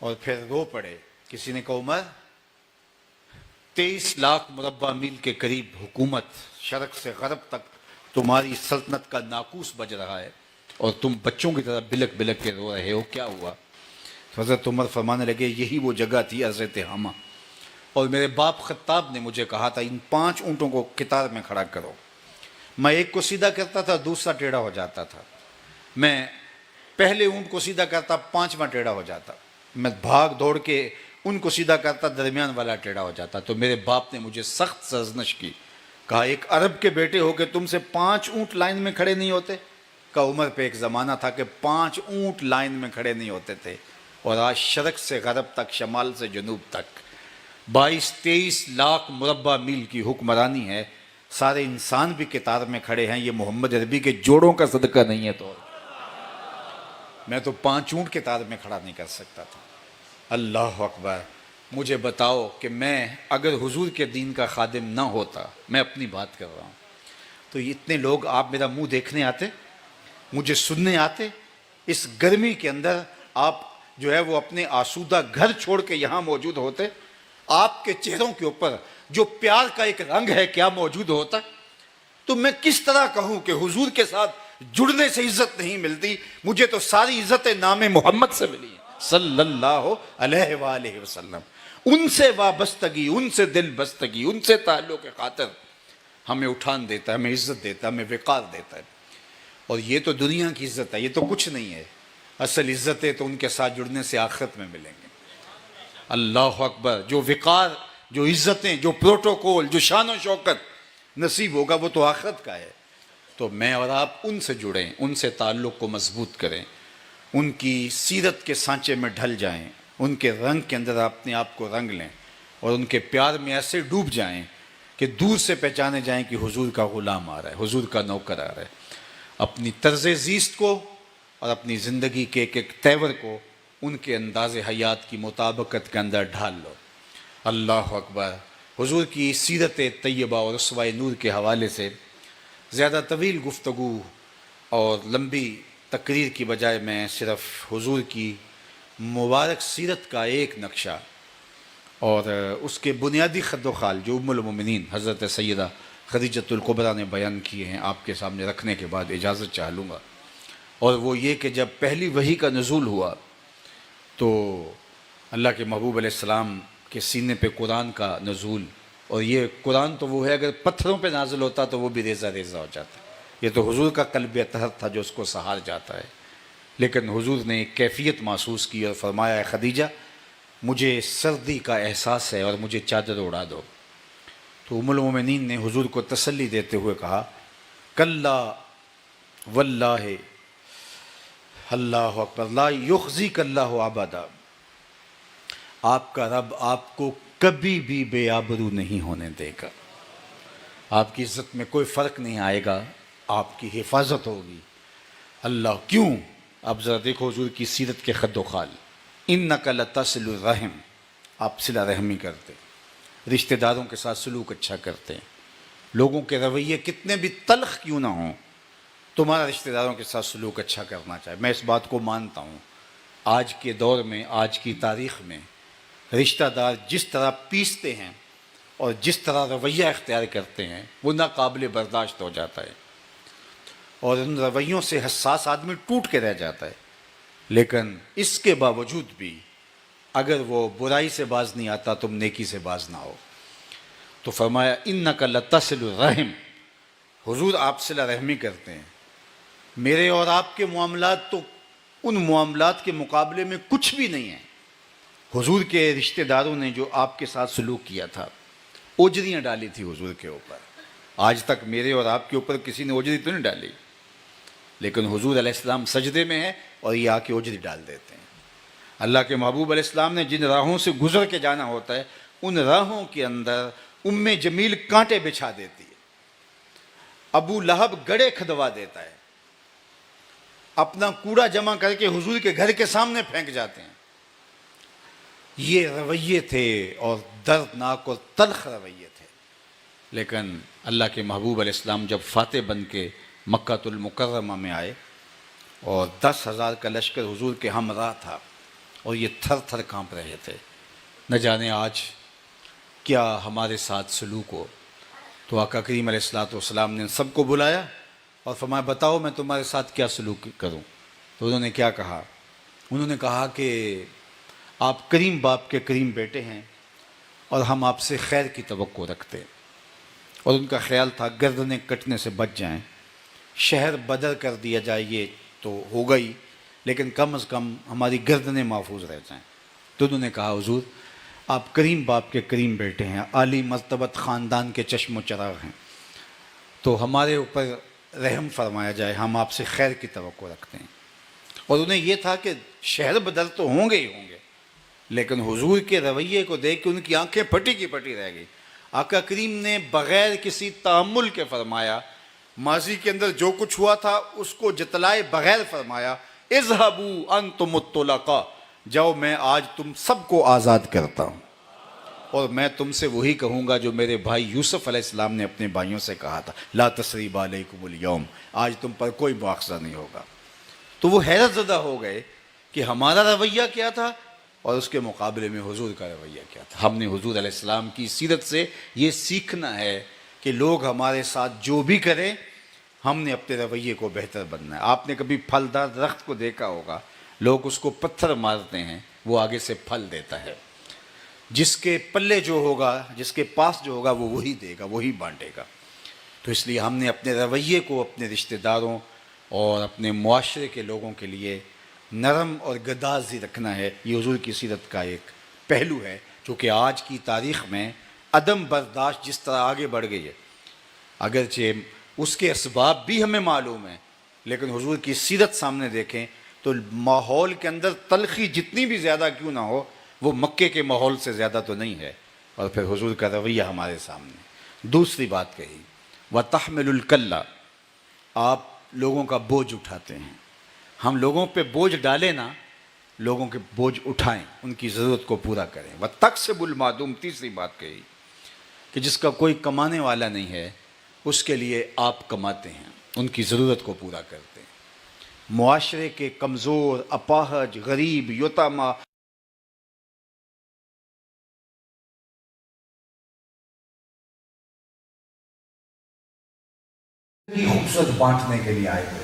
Speaker 1: اور پھر رو پڑے. کسی نے کہا عمر 23 لاکھ مربع میل کے قریب حکومت، شرق سے غرب تک تمہاری سلطنت کا ناقوس بج رہا ہے اور تم بچوں کی طرح بلک بلک کے رو رہے ہو، کیا ہوا؟ حضرت عمر فرمانے لگے یہی وہ جگہ تھی ارض تہامہ، اور میرے باپ خطاب نے مجھے کہا تھا ان 5 اونٹوں کو قطار میں کھڑا کرو. میں ایک کو سیدھا کرتا تھا، دوسرا ٹیڑھا ہو جاتا تھا. میں پہلے اونٹ کو سیدھا کرتا، 5واں ٹیڑھا ہو جاتا. میں بھاگ دوڑ کے ان کو سیدھا کرتا، درمیان والا ٹیڑھا ہو جاتا. تو میرے باپ نے مجھے سخت سرزنش کی، کہا ایک عرب کے بیٹے ہو کہ تم سے 5 اونٹ لائن میں کھڑے نہیں ہوتے؟ کہا عمر پہ ایک زمانہ تھا کہ 5 اونٹ لائن میں کھڑے نہیں ہوتے تھے، اور آج شرق سے غرب تک، شمال سے جنوب تک 22-23 لاکھ مربع میل کی حکمرانی ہے. سارے انسان بھی قطار میں کھڑے ہیں، یہ محمد عربی کے جوڑوں کا صدقہ نہیں ہے. تو میں تو 5 اونٹ قطار میں کھڑا نہیں کر سکتا تھا. اللہ اکبر. مجھے بتاؤ کہ میں اگر حضور کے دین کا خادم نہ ہوتا، میں اپنی بات کر رہا ہوں، تو اتنے لوگ آپ میرا منہ دیکھنے آتے، مجھے سننے آتے؟ اس گرمی کے اندر آپ جو ہے وہ اپنے آسودہ گھر چھوڑ کے یہاں موجود ہوتے؟ آپ کے چہروں کے اوپر جو پیار کا ایک رنگ ہے کیا موجود ہوتا؟ تو میں کس طرح کہوں کہ حضور کے ساتھ جڑنے سے عزت نہیں ملتی؟ مجھے تو ساری عزت نام محمد سے ملی ہے صلی اللہ علیہ وآلہ وسلم. ان سے وابستگی، ان سے دل بستگی، ان سے تعلق خاطر ہمیں اٹھان دیتا ہے، ہمیں عزت دیتا ہے، ہمیں وقار دیتا ہے. اور یہ تو دنیا کی عزت ہے، یہ تو کچھ نہیں ہے. اصل عزتیں تو ان کے ساتھ جڑنے سے آخرت میں ملیں گے. اللہ اکبر. جو وقار، جو عزتیں، جو پروٹوکول، جو شان و شوکت نصیب ہوگا وہ تو آخرت کا ہے. تو میں اور آپ ان سے جڑیں، ان سے تعلق کو مضبوط کریں، ان کی سیرت کے سانچے میں ڈھل جائیں، ان کے رنگ کے اندر اپنے آپ کو رنگ لیں اور ان کے پیار میں ایسے ڈوب جائیں کہ دور سے پہچانے جائیں کہ حضور کا غلام آ رہا ہے، حضور کا نوکر آ رہا ہے. اپنی طرز زیست کو اور اپنی زندگی کے ایک ایک تیور کو ان کے انداز حیات کی مطابقت کے اندر ڈھال لو. اللہ اکبر. حضور کی سیرت طیبہ اور اسوہ نور کے حوالے سے زیادہ طویل گفتگو اور لمبی تقریر کی بجائے میں صرف حضور کی مبارک سیرت کا ایک نقشہ اور اس کے بنیادی خد و خال جو ام المومنین حضرت سیدہ خدیجۃ الکبریٰ نے بیان کیے ہیں آپ کے سامنے رکھنے کے بعد اجازت چاہ لوں گا. اور وہ یہ کہ جب پہلی وحی کا نزول ہوا تو اللہ کے محبوب علیہ السلام کے سینے پہ قرآن کا نزول، اور یہ قرآن تو وہ ہے اگر پتھروں پہ نازل ہوتا تو وہ بھی ریزہ ریزہ ہو جاتا. یہ تو حضور کا قلب اطہر تھا جو اس کو سہار جاتا ہے. لیکن حضور نے ایک کیفیت محسوس کی اور فرمایا، خدیجہ مجھے سردی کا احساس ہے اور مجھے چادر اڑا دو. تو ام المومنین نے حضور کو تسلی دیتے ہوئے کہا، کلا واللہ اللہ اکبر لا یخزیک اللہ ابدا، آپ کا رب آپ کو کبھی بھی بے آبرو نہیں ہونے دے گا. آپ کی عزت میں کوئی فرق نہیں آئے گا، آپ کی حفاظت ہوگی. اللہ کیوں؟ اب ذرا دیکھو حضور کی سیرت کے خد و خال. انک لتصل الرحم، آپ صلہ رحمی کرتے، رشتہ داروں کے ساتھ سلوک اچھا کرتے ہیں. لوگوں کے رویے کتنے بھی تلخ کیوں نہ ہوں، تمہارا رشتہ داروں کے ساتھ سلوک اچھا کرنا چاہے. میں اس بات کو مانتا ہوں. آج کے دور میں، آج کی تاریخ میں رشتہ دار جس طرح پیستے ہیں اور جس طرح رویہ اختیار کرتے ہیں وہ ناقابل برداشت ہو جاتا ہے، اور ان رویوں سے حساس آدمی ٹوٹ کے رہ جاتا ہے. لیکن اس کے باوجود بھی اگر وہ برائی سے باز نہیں آتا تم نیکی سے باز نہ ہو. تو فرمایا انک لتصل الرحم، حضور آپ صلہ رحمی کرتے ہیں. میرے اور آپ کے معاملات تو ان معاملات کے مقابلے میں کچھ بھی نہیں ہیں. حضور کے رشتہ داروں نے جو آپ کے ساتھ سلوک کیا تھا، اوجریاں ڈالی تھی حضور کے اوپر. آج تک میرے اور آپ کے اوپر کسی نے اوجری تو نہیں ڈالی، لیکن حضور علیہ السلام سجدے میں ہیں اور یہ آ کے اوجری ڈال دیتے ہیں. اللہ کے محبوب علیہ السلام نے جن راہوں سے گزر کے جانا ہوتا ہے ان راہوں کے اندر ام جمیل کانٹے بچھا دیتی ہے، ابو لہب گڑے کھدوا دیتا ہے، اپنا کوڑا جمع کر کے حضور کے گھر کے سامنے پھینک جاتے ہیں. یہ رویے تھے اور دردناک اور تلخ رویے تھے. لیکن اللہ کے محبوب علیہ السلام جب فاتح بن کے مکہ المکرمہ میں آئے اور 10,000 کا لشکر حضور کے ہمراہ تھا اور یہ تھر تھر کانپ رہے تھے، نہ جانے آج کیا ہمارے ساتھ سلوک ہو. تو آقا کریم علیہ السلام نے سب کو بلایا اور فرمایا، بتاؤ میں تمہارے ساتھ کیا سلوک کروں. تو انہوں نے کیا کہا؟ انہوں نے کہا کہ آپ کریم باپ کے کریم بیٹے ہیں اور ہم آپ سے خیر کی توقع رکھتے ہیں. اور ان کا خیال تھا گردنیں کٹنے سے بچ جائیں، شہر بدر کر دیا جائے یہ تو ہوگا ہی، لیکن کم از کم ہماری گردنیں محفوظ رہ جائیں. تو انہوں نے کہا، حضور آپ کریم باپ کے کریم بیٹے ہیں، عالی مرتبت خاندان کے چشم و چراغ ہیں، تو ہمارے اوپر رحم فرمایا جائے، ہم آپ سے خیر کی توقع رکھتے ہیں. اور انہیں یہ تھا کہ شہر بدر تو ہوں گے ہی ہوں گے، لیکن حضور کے رویے کو دیکھ کے ان کی آنکھیں پھٹی کی پھٹی رہ گئی. آقا کریم نے بغیر کسی تأمل کے فرمایا، ماضی کے اندر جو کچھ ہوا تھا اس کو جتلائے بغیر فرمایا، اذهبوا انتم الطلقاء، جاؤ میں آج تم سب کو آزاد کرتا ہوں، اور میں تم سے وہی کہوں گا جو میرے بھائی یوسف علیہ السلام نے اپنے بھائیوں سے کہا تھا، لا تثریب علیکم اليوم، آج تم پر کوئی مواخذہ نہیں ہوگا. تو وہ حیرت زدہ ہو گئے کہ ہمارا رویہ کیا تھا اور اس کے مقابلے میں حضور کا رویہ کیا تھا. ہم نے حضور علیہ السلام کی سیرت سے یہ سیکھنا ہے کہ لوگ ہمارے ساتھ جو بھی کریں ہم نے اپنے رویے کو بہتر بننا ہے. آپ نے کبھی پھلدار درخت کو دیکھا ہوگا، لوگ اس کو پتھر مارتے ہیں، وہ آگے سے پھل دیتا ہے. جس کے پلے جو ہوگا، جس کے پاس جو ہوگا وہ وہی دے گا، وہی بانٹے گا. تو اس لیے ہم نے اپنے رویے کو اپنے رشتہ داروں اور اپنے معاشرے کے لوگوں کے لیے نرم اور گدازی رکھنا ہے. یہ حضور کی سیرت کا ایک پہلو ہے، چونکہ آج کی تاریخ میں عدم برداشت جس طرح آگے بڑھ گئی ہے، اگرچہ اس کے اسباب بھی ہمیں معلوم ہیں، لیکن حضور کی سیرت سامنے دیکھیں تو ماحول کے اندر تلخی جتنی بھی زیادہ کیوں نہ ہو وہ مکے کے ماحول سے زیادہ تو نہیں ہے. اور پھر حضور کا رویہ ہمارے سامنے. دوسری بات کہی، وَتَحْمِلُ الْكَلَّ، آپ لوگوں کا بوجھ اٹھاتے ہیں. ہم لوگوں پہ بوجھ ڈالیں نا، لوگوں کے بوجھ اٹھائیں، ان کی ضرورت کو پورا کریں. وَتَقْسِبُ الْمَعْدُومَ، تیسری بات کہی کہ جس کا کوئی کمانے والا نہیں ہے اس کے لیے آپ کماتے ہیں، ان کی ضرورت کو پورا کرتے ہیں. معاشرے کے کمزور، اپاہج، غریب، یتامہ کی خوبصورت بانٹنے کے لیے آئے ہوئے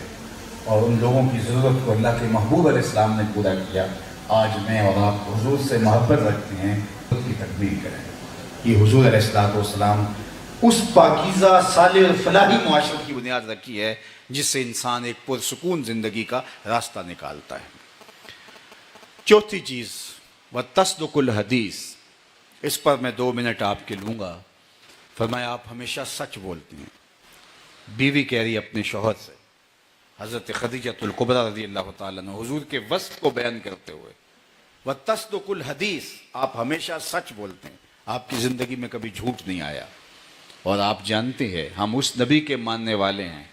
Speaker 1: اور ان لوگوں کی ضرورت کو اللہ کے محبوب علیہ السلام نے پورا کیا. آج میں اور آپ حضور سے محبت رکھتے ہیں، خود کی تکمیل کریں. یہ حضور علیہ السلام اس پاکیزہ صالح اور فلاحی معاشرت کی بنیاد رکھی ہے جس سے انسان ایک پرسکون زندگی کا راستہ نکالتا ہے. چوتھی چیز وتصدق الحدیث، اس پر میں 2 منٹ آپ کے لوں گا. فرمایا آپ ہمیشہ سچ بولتے ہیں. بیوی کہہ رہی اپنے شوہر سے، حضرت خدیجہ الکبریٰ رضی اللہ تعالیٰ عنہ حضور کے وصف کو بیان کرتے ہوئے، وتصدق الحدیث، آپ ہمیشہ سچ بولتے ہیں، آپ کی زندگی میں کبھی جھوٹ نہیں آیا. اور آپ جانتے ہیں ہم اس نبی کے ماننے والے ہیں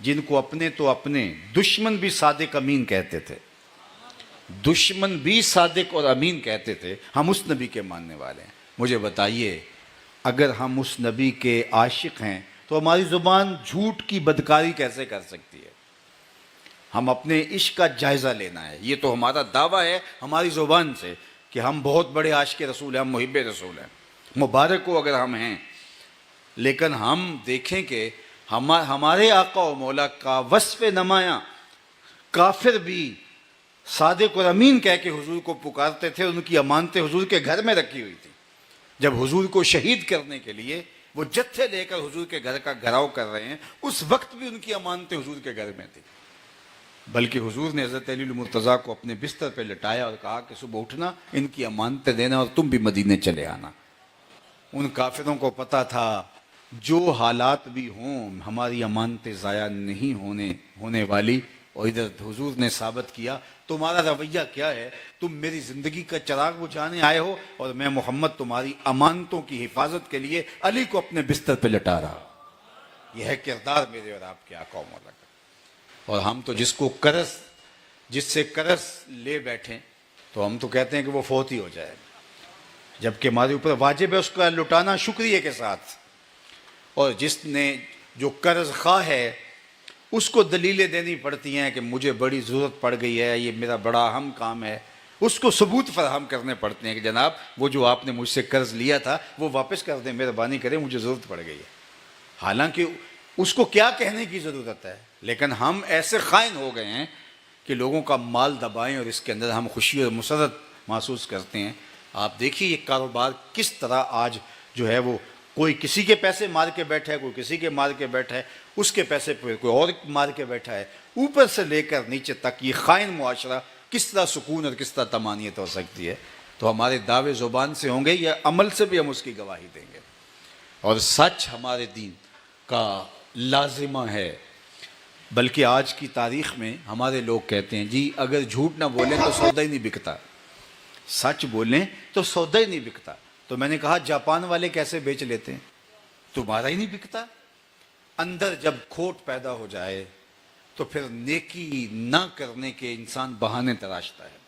Speaker 1: جن کو اپنے تو اپنے دشمن بھی صادق امین کہتے تھے، دشمن بھی صادق اور امین کہتے تھے. ہم اس نبی کے ماننے والے ہیں. مجھے بتائیے اگر ہم اس نبی کے عاشق ہیں تو ہماری زبان جھوٹ کی بدکاری کیسے کر سکتی ہے؟ ہم اپنے عشق کا جائزہ لینا ہے. یہ تو ہمارا دعویٰ ہے ہماری زبان سے کہ ہم بہت بڑے عاشق رسول ہیں، ہم محب رسول ہیں، مبارک ہو اگر ہم ہیں. لیکن ہم دیکھیں کہ ہمارے آقا و مولا کا وصف نمایاں کافر بھی صادق اور امین کہہ کے حضور کو پکارتے تھے. ان کی امانتیں حضور کے گھر میں رکھی ہوئی تھی. جب حضور کو شہید کرنے کے لیے وہ جتھے لے کر حضور کے گھر کا گھراؤ کر رہے ہیں، اس وقت بھی ان کی امانتیں حضور کے گھر میں تھی. بلکہ حضور نے حضرت علی المرتضیٰ کو اپنے بستر پہ لٹایا اور کہا کہ صبح اٹھنا، ان کی امانتیں دینا اور تم بھی مدینے چلے آنا. ان کافروں کو پتا تھا جو حالات بھی ہوں ہماری امانتیں ضائع نہیں ہونے والی. اور ادھر حضور نے ثابت کیا تمہارا رویہ کیا ہے، تم میری زندگی کا چراغ بجھانے آئے ہو اور میں محمد تمہاری امانتوں کی حفاظت کے لیے علی کو اپنے بستر پہ لٹا رہا. یہ ہے کردار میرے اور آپ کے آقا و مولا کا. اور ہم تو جس سے قرض لے بیٹھیں تو ہم تو کہتے ہیں کہ وہ فوت ہی ہو جائے، جبکہ ہمارے اوپر واجب ہے اس کا لٹانا شکریہ کے ساتھ. اور جو قرض خواہ ہے اس کو دلیلیں دینی پڑتی ہیں کہ مجھے بڑی ضرورت پڑ گئی ہے، یہ میرا بڑا اہم کام ہے. اس کو ثبوت فراہم کرنے پڑتے ہیں کہ جناب وہ جو آپ نے مجھ سے قرض لیا تھا وہ واپس کر دیں، مہربانی کریں، مجھے ضرورت پڑ گئی ہے. حالانکہ اس کو کیا کہنے کی ضرورت ہے، لیکن ہم ایسے خائن ہو گئے ہیں کہ لوگوں کا مال دبائیں اور اس کے اندر ہم خوشی اور مسرت محسوس کرتے ہیں. آپ دیکھیے یہ کاروبار کس طرح آج جو ہے وہ کوئی کسی کے پیسے مار کے بیٹھا ہے، کوئی کسی کے مار کے بیٹھا ہے، اس کے پیسے پہ کوئی اور مار کے بیٹھا ہے. اوپر سے لے کر نیچے تک یہ خائن معاشرہ کس طرح سکون اور کس طرح طمانینت ہو سکتی ہے. تو ہمارے دعوے زبان سے ہوں گے یا عمل سے بھی ہم اس کی گواہی دیں گے. اور سچ ہمارے دین کا لازمہ ہے. بلکہ آج کی تاریخ میں ہمارے لوگ کہتے ہیں جی اگر جھوٹ نہ بولیں تو سودا ہی نہیں بکتا، سچ بولیں تو سودا ہی نہیں بکتا. تو میں نے کہا جاپان والے کیسے بیچ لیتے ہیں، تمہارا ہی نہیں بکتا. اندر جب کھوٹ پیدا ہو جائے تو پھر نیکی نہ کرنے کے انسان بہانے تراشتا ہے.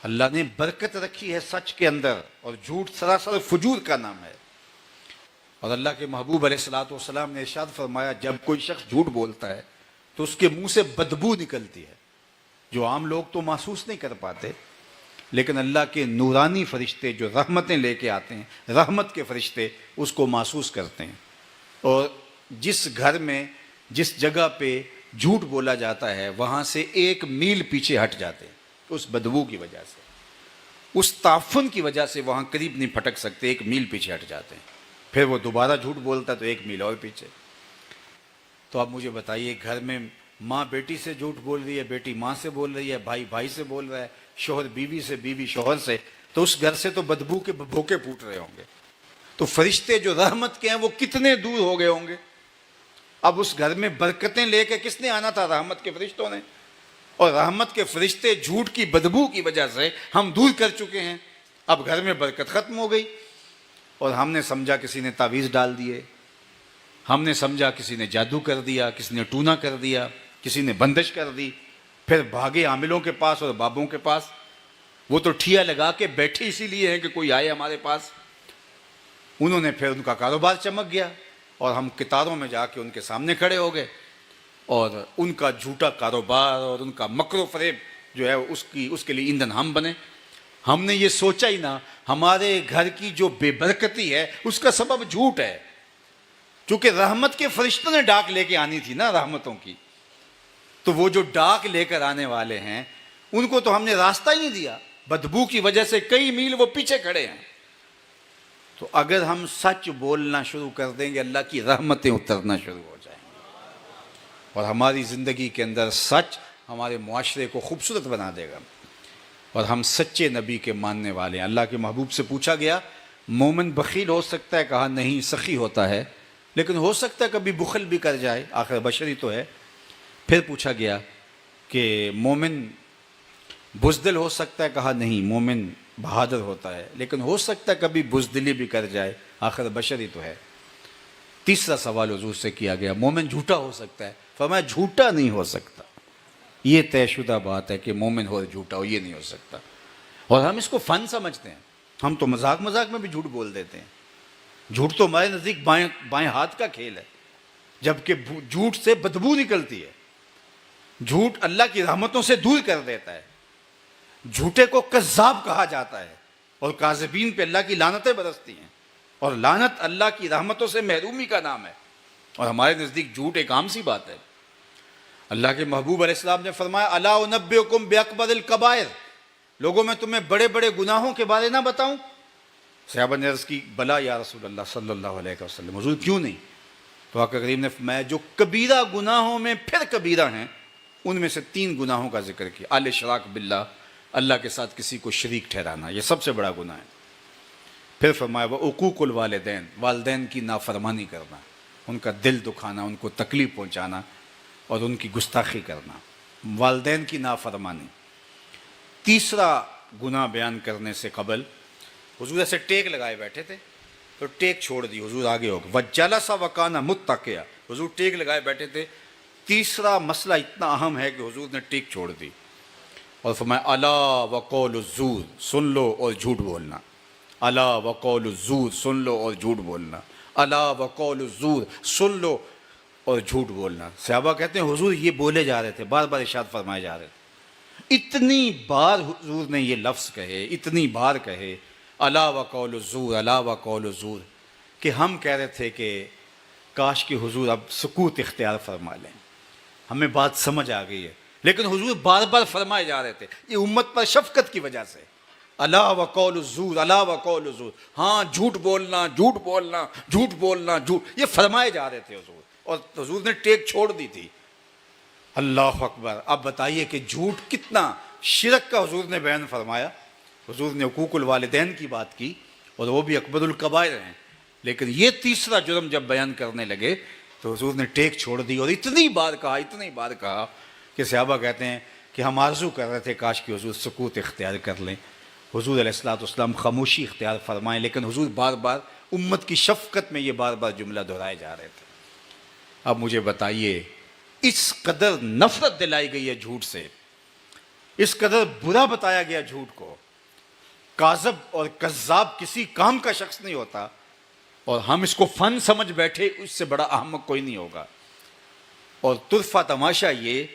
Speaker 1: اللہ نے برکت رکھی ہے سچ کے اندر، اور جھوٹ سراسر فجور کا نام ہے. اور اللہ کے محبوب علیہ الصلوۃ والسلام نے ارشاد فرمایا جب کوئی شخص جھوٹ بولتا ہے تو اس کے منہ سے بدبو نکلتی ہے جو عام لوگ تو محسوس نہیں کر پاتے، لیکن اللہ کے نورانی فرشتے جو رحمتیں لے کے آتے ہیں، رحمت کے فرشتے اس کو محسوس کرتے ہیں. اور جس گھر میں جس جگہ پہ جھوٹ بولا جاتا ہے وہاں سے 1 میل پیچھے ہٹ جاتے ہیں اس بدبو کی وجہ سے، اس تعفن کی وجہ سے وہاں قریب نہیں پھٹک سکتے، 1 میل پیچھے ہٹ جاتے ہیں. پھر وہ دوبارہ جھوٹ بولتا ہے تو 1 میل اور پیچھے. تو اب مجھے بتائیے گھر میں ماں بیٹی سے جھوٹ بول رہی ہے، بیٹی ماں سے بول رہی ہے، بھائی بھائی سے بول رہا ہے، شوہر بیوی سے، بیوی شوہر سے، تو اس گھر سے تو بدبو کے بھوکے پھوٹ رہے ہوں گے. تو فرشتے جو رحمت کے ہیں وہ کتنے دور ہو گئے ہوں گے. اب اس گھر میں برکتیں لے کے کس نے آنا تھا؟ رحمت کے فرشتوں نے. اور رحمت کے فرشتے جھوٹ کی بدبو کی وجہ سے ہم دور کر چکے ہیں. اب گھر میں برکت ختم ہو گئی اور ہم نے سمجھا کسی نے تعویذ ڈال دیے، ہم نے سمجھا کسی نے جادو کر دیا، کسی نے ٹونا کر دیا، کسی نے بندش کر دی. پھر بھاگے عاملوں کے پاس اور بابوں کے پاس. وہ تو ٹھیا لگا کے بیٹھے اسی لیے ہیں کہ کوئی آئے ہمارے پاس. انہوں نے پھر ان کا کاروبار چمک گیا اور ہم قطاروں میں جا کے ان کے سامنے کھڑے ہو گئے اور ان کا جھوٹا کاروبار اور ان کا مکر و فریب جو ہے اس کے لیے ایندھن ہم بنے. ہم نے یہ سوچا ہی نہ ہمارے گھر کی جو بے برکتی ہے اس کا سبب جھوٹ ہے. چونکہ رحمت کے فرشتوں نے ڈاک لے کے آنی تھی نا رحمتوں کی، تو وہ جو ڈاک لے کر آنے والے ہیں ان کو تو ہم نے راستہ ہی نہیں دیا، بدبو کی وجہ سے کئی میل وہ پیچھے کھڑے ہیں۔ تو اگر ہم سچ بولنا شروع کر دیں گے اللہ کی رحمتیں اترنا شروع ہو جائیں گی، اور ہماری زندگی کے اندر سچ ہمارے معاشرے کو خوبصورت بنا دے گا، اور ہم سچے نبی کے ماننے والے ہیں۔ اللہ کے محبوب سے پوچھا گیا مومن بخیل ہو سکتا ہے؟ کہا نہیں، سخی ہوتا ہے، لیکن ہو سکتا ہے کبھی بخل بھی کر جائے، آخر بشری تو ہے۔ پھر پوچھا گیا کہ مومن بزدل ہو سکتا ہے؟ کہا نہیں، مومن بہادر ہوتا ہے، لیکن ہو سکتا ہے کبھی بزدلی بھی کر جائے، آخر بشری تو ہے۔ تیسرا سوال حضور سے کیا گیا مومن جھوٹا ہو سکتا ہے؟ فرمایا جھوٹا نہیں ہو سکتا، یہ طے شدہ بات ہے کہ مومن ہو جھوٹا ہو، یہ نہیں ہو سکتا۔ اور ہم اس کو فن سمجھتے ہیں، ہم تو مذاق مذاق میں بھی جھوٹ بول دیتے ہیں۔ جھوٹ تو ہمارے نزدیک بائیں ہاتھ کا کھیل ہے، جبکہ جھوٹ سے بدبو نکلتی ہے، جھوٹ اللہ کی رحمتوں سے دور کر دیتا ہے، جھوٹے کو کذاب کہا جاتا ہے، اور کاذبین پہ اللہ کی لعنتیں برستی ہیں، اور لعنت اللہ کی رحمتوں سے محرومی کا نام ہے، اور ہمارے نزدیک جھوٹ ایک عام سی بات ہے۔ اللہ کے محبوب علیہ السلام نے فرمایا الا انبئکم باکبر الکبائر، لوگوں میں تمہیں بڑے بڑے گناہوں کے بارے نہ بتاؤں؟ صحابہ نے عرض کی بلا یا رسول اللہ صلی اللہ علیہ وسلم، حضور کیوں نہیں؟ تو آقا کریم نے فرمایا جو کبیرہ گناہوں میں پھر کبیرہ ہیں ان میں سے 3 گناہوں کا ذکر کیا۔ الاشراک باللہ، اللہ کے ساتھ کسی کو شریک ٹھہرانا، یہ سب سے بڑا گناہ ہے۔ پھر فرمایا وعقوق الوالدین، والدین کی نافرمانی کرنا، ان کا دل دکھانا، ان کو تکلیف پہنچانا اور ان کی گستاخی کرنا، والدین کی نافرمانی۔ تیسرا گناہ بیان کرنے سے قبل حضور ایسے ٹیک لگائے بیٹھے تھے، تو ٹیک چھوڑ دی، حضور آگے ہو گئے، وَجَلَسَ وَكَانَ مُتَّكِئًا، حضور ٹیک لگائے بیٹھے تھے۔ تیسرا مسئلہ اتنا اہم ہے کہ حضور نے ٹیک چھوڑ دی اور فرمایا الا وقول الزور، سن لو اور جھوٹ بولنا، الا وقول الزور، سن لو اور جھوٹ بولنا، الا وقول الزور، سن لو اور جھوٹ بولنا۔ صحابہ کہتے ہیں حضور یہ بولے جا رہے تھے، بار بار ارشاد فرمائے جا رہے تھے، اتنی بار حضور نے یہ لفظ کہے، اتنی بار کہے الا وقول الزور، الا وقول الزور، کہ ہم کہہ رہے تھے کہ کاش کہ حضور اب سکوت اختیار فرما لیں، ہمیں بات سمجھ آ گئی ہے، لیکن حضور بار بار فرمائے جا رہے تھے، یہ امت پر شفقت کی وجہ سے، الا وقول الزور، الا وقول الزور، ہاں جھوٹ بولنا، جھوٹ بولنا، جھوٹ بولنا، جھوٹ، یہ فرمائے جا رہے تھے حضور، اور حضور نے ٹیک چھوڑ دی تھی۔ اللہ اکبر۔ اب بتائیے کہ جھوٹ کتنا شرک کا حضور نے بیان فرمایا، حضور نے حقوق الوالدین کی بات کی، اور وہ بھی اکبر الکبائر ہیں، لیکن یہ تیسرا جرم جب بیان کرنے لگے تو حضور نے ٹیک چھوڑ دی، اور اتنی بار کہا، اتنی بار کہا کہ صحابہ کہتے ہیں کہ ہم آرزو کر رہے تھے کاش کہ حضور سکوت اختیار کر لیں، حضور علیہ الصلوۃ والسلام خاموشی اختیار فرمائیں، لیکن حضور بار بار امت کی شفقت میں یہ بار بار جملہ دہرائے جا رہے تھے۔ اب مجھے بتائیے اس قدر نفرت دلائی گئی ہے جھوٹ سے، اس قدر برا بتایا گیا جھوٹ کو، کاذب اور کذاب کسی کام کا شخص نہیں ہوتا، اور ہم اس کو فن سمجھ بیٹھے، اس سے بڑا احمق کوئی نہیں ہوگا۔ اور طرفہ تماشا یہ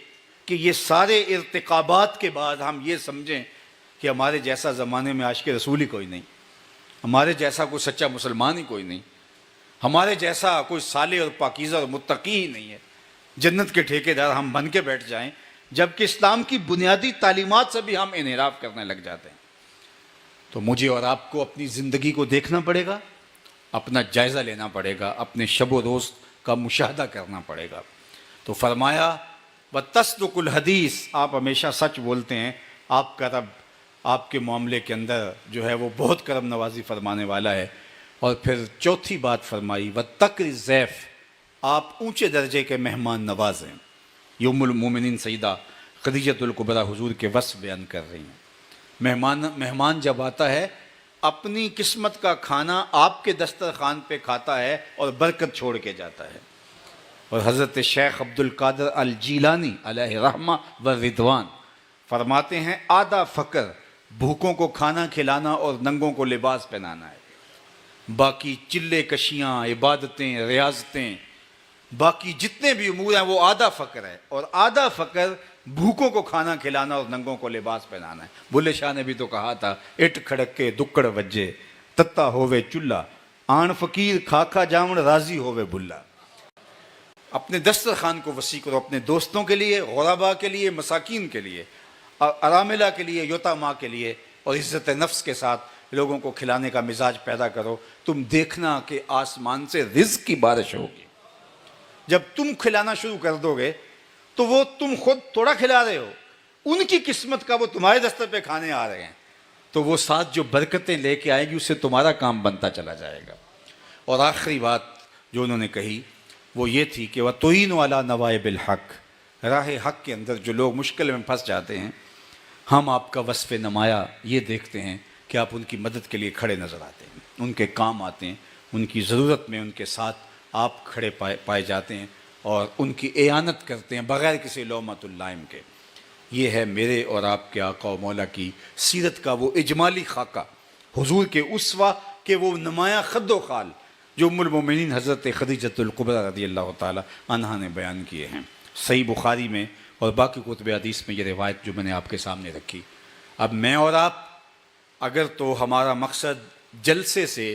Speaker 1: کہ یہ سارے ارتکابات کے بعد ہم یہ سمجھیں کہ ہمارے جیسا زمانے میں عاشق رسول ہی کوئی نہیں، ہمارے جیسا کوئی سچا مسلمان ہی کوئی نہیں، ہمارے جیسا کوئی صالح اور پاکیزہ اور متقی ہی نہیں ہے، جنت کے ٹھیکیدار ہم بن کے بیٹھ جائیں، جبکہ اسلام کی بنیادی تعلیمات سے بھی ہم انحراف کرنے لگ جاتے ہیں۔ تو مجھے اور آپ کو اپنی زندگی کو دیکھنا پڑے گا، اپنا جائزہ لینا پڑے گا، اپنے شب و روز کا مشاہدہ کرنا پڑے گا۔ تو فرمایا وَتَصْدُقُ الْحَدِيث، آپ ہمیشہ سچ بولتے ہیں، آپ کا رب آپ کے معاملے کے اندر جو ہے وہ بہت کرم نوازی فرمانے والا ہے۔ اور پھر چوتھی بات فرمائی وَتَقْرِ الضَّيْفَ، آپ اونچے درجے کے مہمان نواز ہیں۔ یہ ام المومنین سیدہ خدیجۃ الکبریٰ حضور کے وصف بیان کر رہی ہیں۔ مہمان جب آتا ہے اپنی قسمت کا کھانا آپ کے دسترخوان پہ کھاتا ہے اور برکت چھوڑ کے جاتا ہے۔ اور حضرت شیخ عبد القادر الجیلانی علیہ رحمہ و رضوان فرماتے ہیں آدھا فقر بھوکوں کو کھانا کھلانا اور ننگوں کو لباس پہنانا ہے، باقی چلے کشیاں، عبادتیں، ریاضتیں، باقی جتنے بھی امور ہیں وہ آدھا فقر ہے، اور آدھا فقر بھوکوں کو کھانا کھلانا اور ننگوں کو لباس پہنانا ہے۔ بلے شاہ نے بھی تو کہا تھا اٹ کھڑک کے دکڑ وجے تتا ہووے چولہا آن فقیر کھاکھا جامن راضی ہووے بلا. اپنے دسترخوان کو وسیع کرو، اپنے دوستوں کے لیے، غربا کے لیے، مساکین کے لیے، اراملہ کے لیے، یتاما کے لیے، اور عزت نفس کے ساتھ لوگوں کو کھلانے کا مزاج پیدا کرو. تم دیکھنا کہ آسمان سے رزق کی بارش ہوگی. جب تم کھلانا شروع کر دو گے تو وہ تم خود تھوڑا کھلا رہے ہو، ان کی قسمت کا وہ تمہارے دستر پہ کھانے آ رہے ہیں، تو وہ ساتھ جو برکتیں لے کے آئیں گی اس سے تمہارا کام بنتا چلا جائے گا. اور آخری بات جو انہوں نے کہی وہ یہ تھی کہ وَتُعِينُ عَلَى نَوَائِبِ الْحَقِّ، راہ حق کے اندر جو لوگ مشکل میں پھنس جاتے ہیں، ہم آپ کا وصف نمایاں یہ دیکھتے ہیں کہ آپ ان کی مدد کے لیے کھڑے نظر آتے ہیں، ان کے کام آتے ہیں، ان کی ضرورت میں ان کے ساتھ آپ کھڑے پائے جاتے ہیں اور ان کی اعانت کرتے ہیں بغیر کسی لومۃ اللائم کے. یہ ہے میرے اور آپ کے آقا و مولا کی سیرت کا وہ اجمالی خاکہ، حضور کے اسوہ کے وہ نمایاں خد و خال جو ام المومنین حضرت خدیجۃ الکبریٰ رضی اللہ تعالی عنہا نے بیان کیے ہیں. صحیح بخاری میں اور باقی کتب حدیث میں یہ روایت جو میں نے آپ کے سامنے رکھی. اب میں اور آپ اگر تو ہمارا مقصد جلسے سے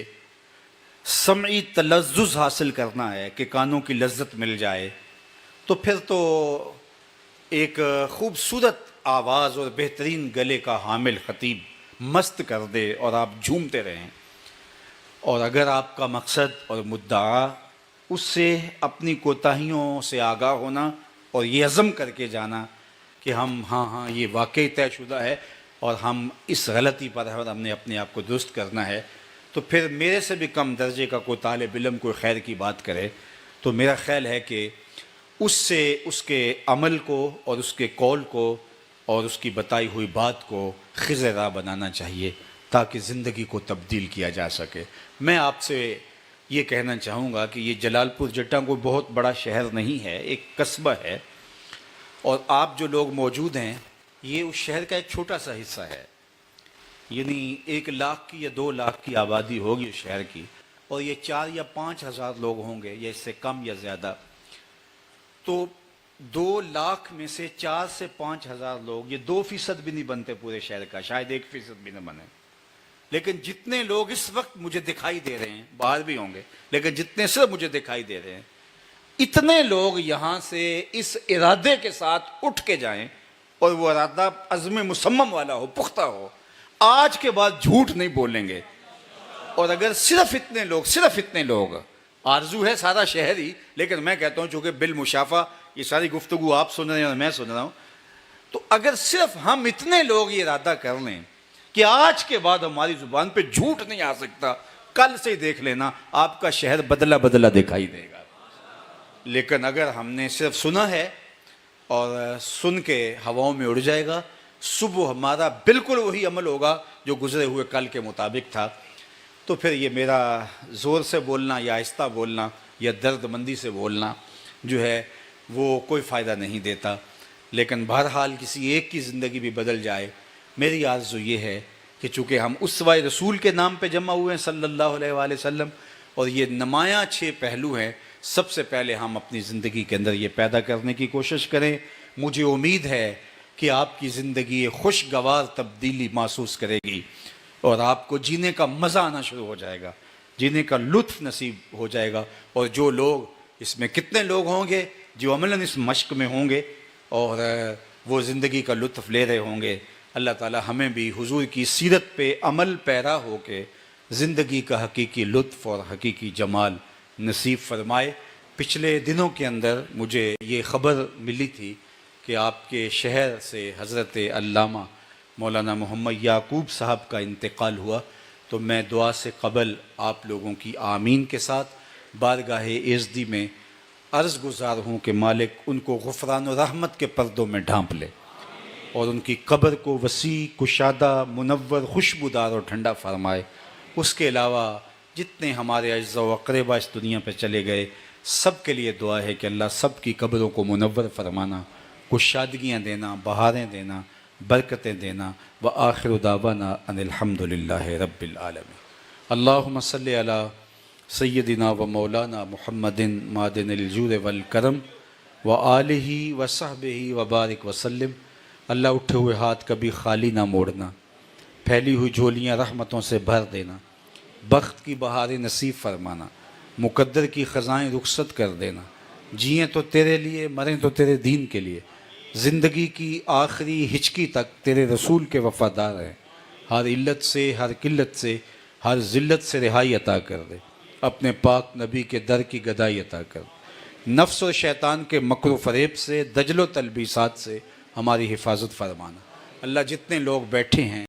Speaker 1: سمعی تلذذ حاصل کرنا ہے کہ کانوں کی لذت مل جائے، تو پھر تو ایک خوبصورت آواز اور بہترین گلے کا حامل خطیب مست کر دے اور آپ جھومتے رہیں. اور اگر آپ کا مقصد اور مدعا اس سے اپنی کوتاہیوں سے آگاہ ہونا اور یہ عزم کر کے جانا کہ ہم ہاں یہ واقعی طے شدہ ہے اور ہم اس غلطی پر ہے اور ہم نے اپنے آپ کو درست کرنا ہے، تو پھر میرے سے بھی کم درجے کا کوئی طالب علم کوئی خیر کی بات کرے تو میرا خیال ہے کہ اس سے اس کے عمل کو اور اس کے قول کو اور اس کی بتائی ہوئی بات کو خضر راہ بنانا چاہیے تاکہ زندگی کو تبدیل کیا جا سکے. میں آپ سے یہ کہنا چاہوں گا کہ یہ جلال پور جٹاں کوئی بہت بڑا شہر نہیں ہے، ایک قصبہ ہے، اور آپ جو لوگ موجود ہیں یہ اس شہر کا ایک چھوٹا سا حصہ ہے. یعنی 1 لاکھ کی یا 2 لاکھ کی آبادی ہوگی اس شہر کی، اور یہ 4 یا 5 ہزار لوگ ہوں گے یا اس سے کم یا زیادہ. تو 2 لاکھ میں سے 4 سے 5 ہزار لوگ، یہ 2% بھی نہیں بنتے پورے شہر کا، شاید 1% بھی نہ بنے. لیکن جتنے لوگ اس وقت مجھے دکھائی دے رہے ہیں، باہر بھی ہوں گے لیکن جتنے صرف مجھے دکھائی دے رہے ہیں، اتنے لوگ یہاں سے اس ارادے کے ساتھ اٹھ کے جائیں اور وہ ارادہ عزم مصمم والا ہو، پختہ ہو، آج کے بعد جھوٹ نہیں بولیں گے. اور اگر صرف اتنے لوگ آرزو ہے سارا شہر ہی، لیکن میں کہتا ہوں چونکہ بالمشافہ یہ ساری گفتگو آپ سن رہے ہیں اور میں سن رہا ہوں، تو اگر صرف ہم اتنے لوگ یہ ارادہ کر لیں کہ آج کے بعد ہماری زبان پہ جھوٹ نہیں آ سکتا، کل سے ہی دیکھ لینا آپ کا شہر بدلا بدلا دکھائی دے گا. لیکن اگر ہم نے صرف سنا ہے اور سن کے ہواؤں میں اڑ جائے گا، صبح ہمارا بالکل وہی عمل ہوگا جو گزرے ہوئے کل کے مطابق تھا، تو پھر یہ میرا زور سے بولنا یا آہستہ بولنا یا درد مندی سے بولنا جو ہے وہ کوئی فائدہ نہیں دیتا. لیکن بہرحال کسی ایک کی زندگی بھی بدل جائے. میری آرزو یہ ہے کہ چونکہ ہم اسوہ رسول کے نام پہ جمع ہوئے ہیں صلی اللہ علیہ وآلہ وسلم، اور یہ نمایاں 6 پہلو ہیں، سب سے پہلے ہم اپنی زندگی کے اندر یہ پیدا کرنے کی کوشش کریں. مجھے امید ہے کہ آپ کی زندگی ایک خوشگوار تبدیلی محسوس کرے گی اور آپ کو جینے کا مزہ آنا شروع ہو جائے گا، جینے کا لطف نصیب ہو جائے گا. اور جو لوگ اس میں کتنے لوگ ہوں گے جو عملاً اس مشق میں ہوں گے اور وہ زندگی کا لطف لے رہے ہوں گے، اللہ تعالی ہمیں بھی حضور کی سیرت پہ عمل پیرا ہو کے زندگی کا حقیقی لطف اور حقیقی جمال نصیب فرمائے. پچھلے دنوں کے اندر مجھے یہ خبر ملی تھی کہ آپ کے شہر سے حضرت علامہ مولانا محمد یعقوب صاحب کا انتقال ہوا، تو میں دعا سے قبل آپ لوگوں کی آمین کے ساتھ بارگاہ ایزدی میں عرض گزار ہوں کہ مالک ان کو غفران و رحمت کے پردوں میں ڈھانپ لے اور ان کی قبر کو وسیع، کشادہ، منور، خوشبودار اور ٹھنڈا فرمائے. اس کے علاوہ جتنے ہمارے اعزاء و اقربا اس دنیا پہ چلے گئے، سب کے لیے دعا ہے کہ اللہ سب کی قبروں کو منور فرمانا، کشادگیاں دینا، بہاریں دینا، برکتیں دینا. وآخر دعوانا ان الحمد للہ رب العالمین. اللہم صلی علی سیدنا و مولانا محمد معدن الجود والکرم وآلہ وصحبہ وبارک وسلم. اللہ اٹھے ہوئے ہاتھ کبھی خالی نہ موڑنا، پھیلی ہوئی جھولیاں رحمتوں سے بھر دینا، بخت کی بہاریں نصیب فرمانا، مقدر کی خزائیں رخصت کر دینا، جئیں تو تیرے لیے مریں تو تیرے دین کے لیے، زندگی کی آخری ہچکی تک تیرے رسول کے وفادار ہیں، ہر علت سے ہر قلت سے ہر ذلت سے رہائی عطا کر دے، اپنے پاک نبی کے در کی گدائی عطا کر دے، نفس و شیطان کے مکر و فریب سے، دجل و تلبیسات سے ہماری حفاظت فرمانا۔ اللہ جتنے لوگ بیٹھے ہیں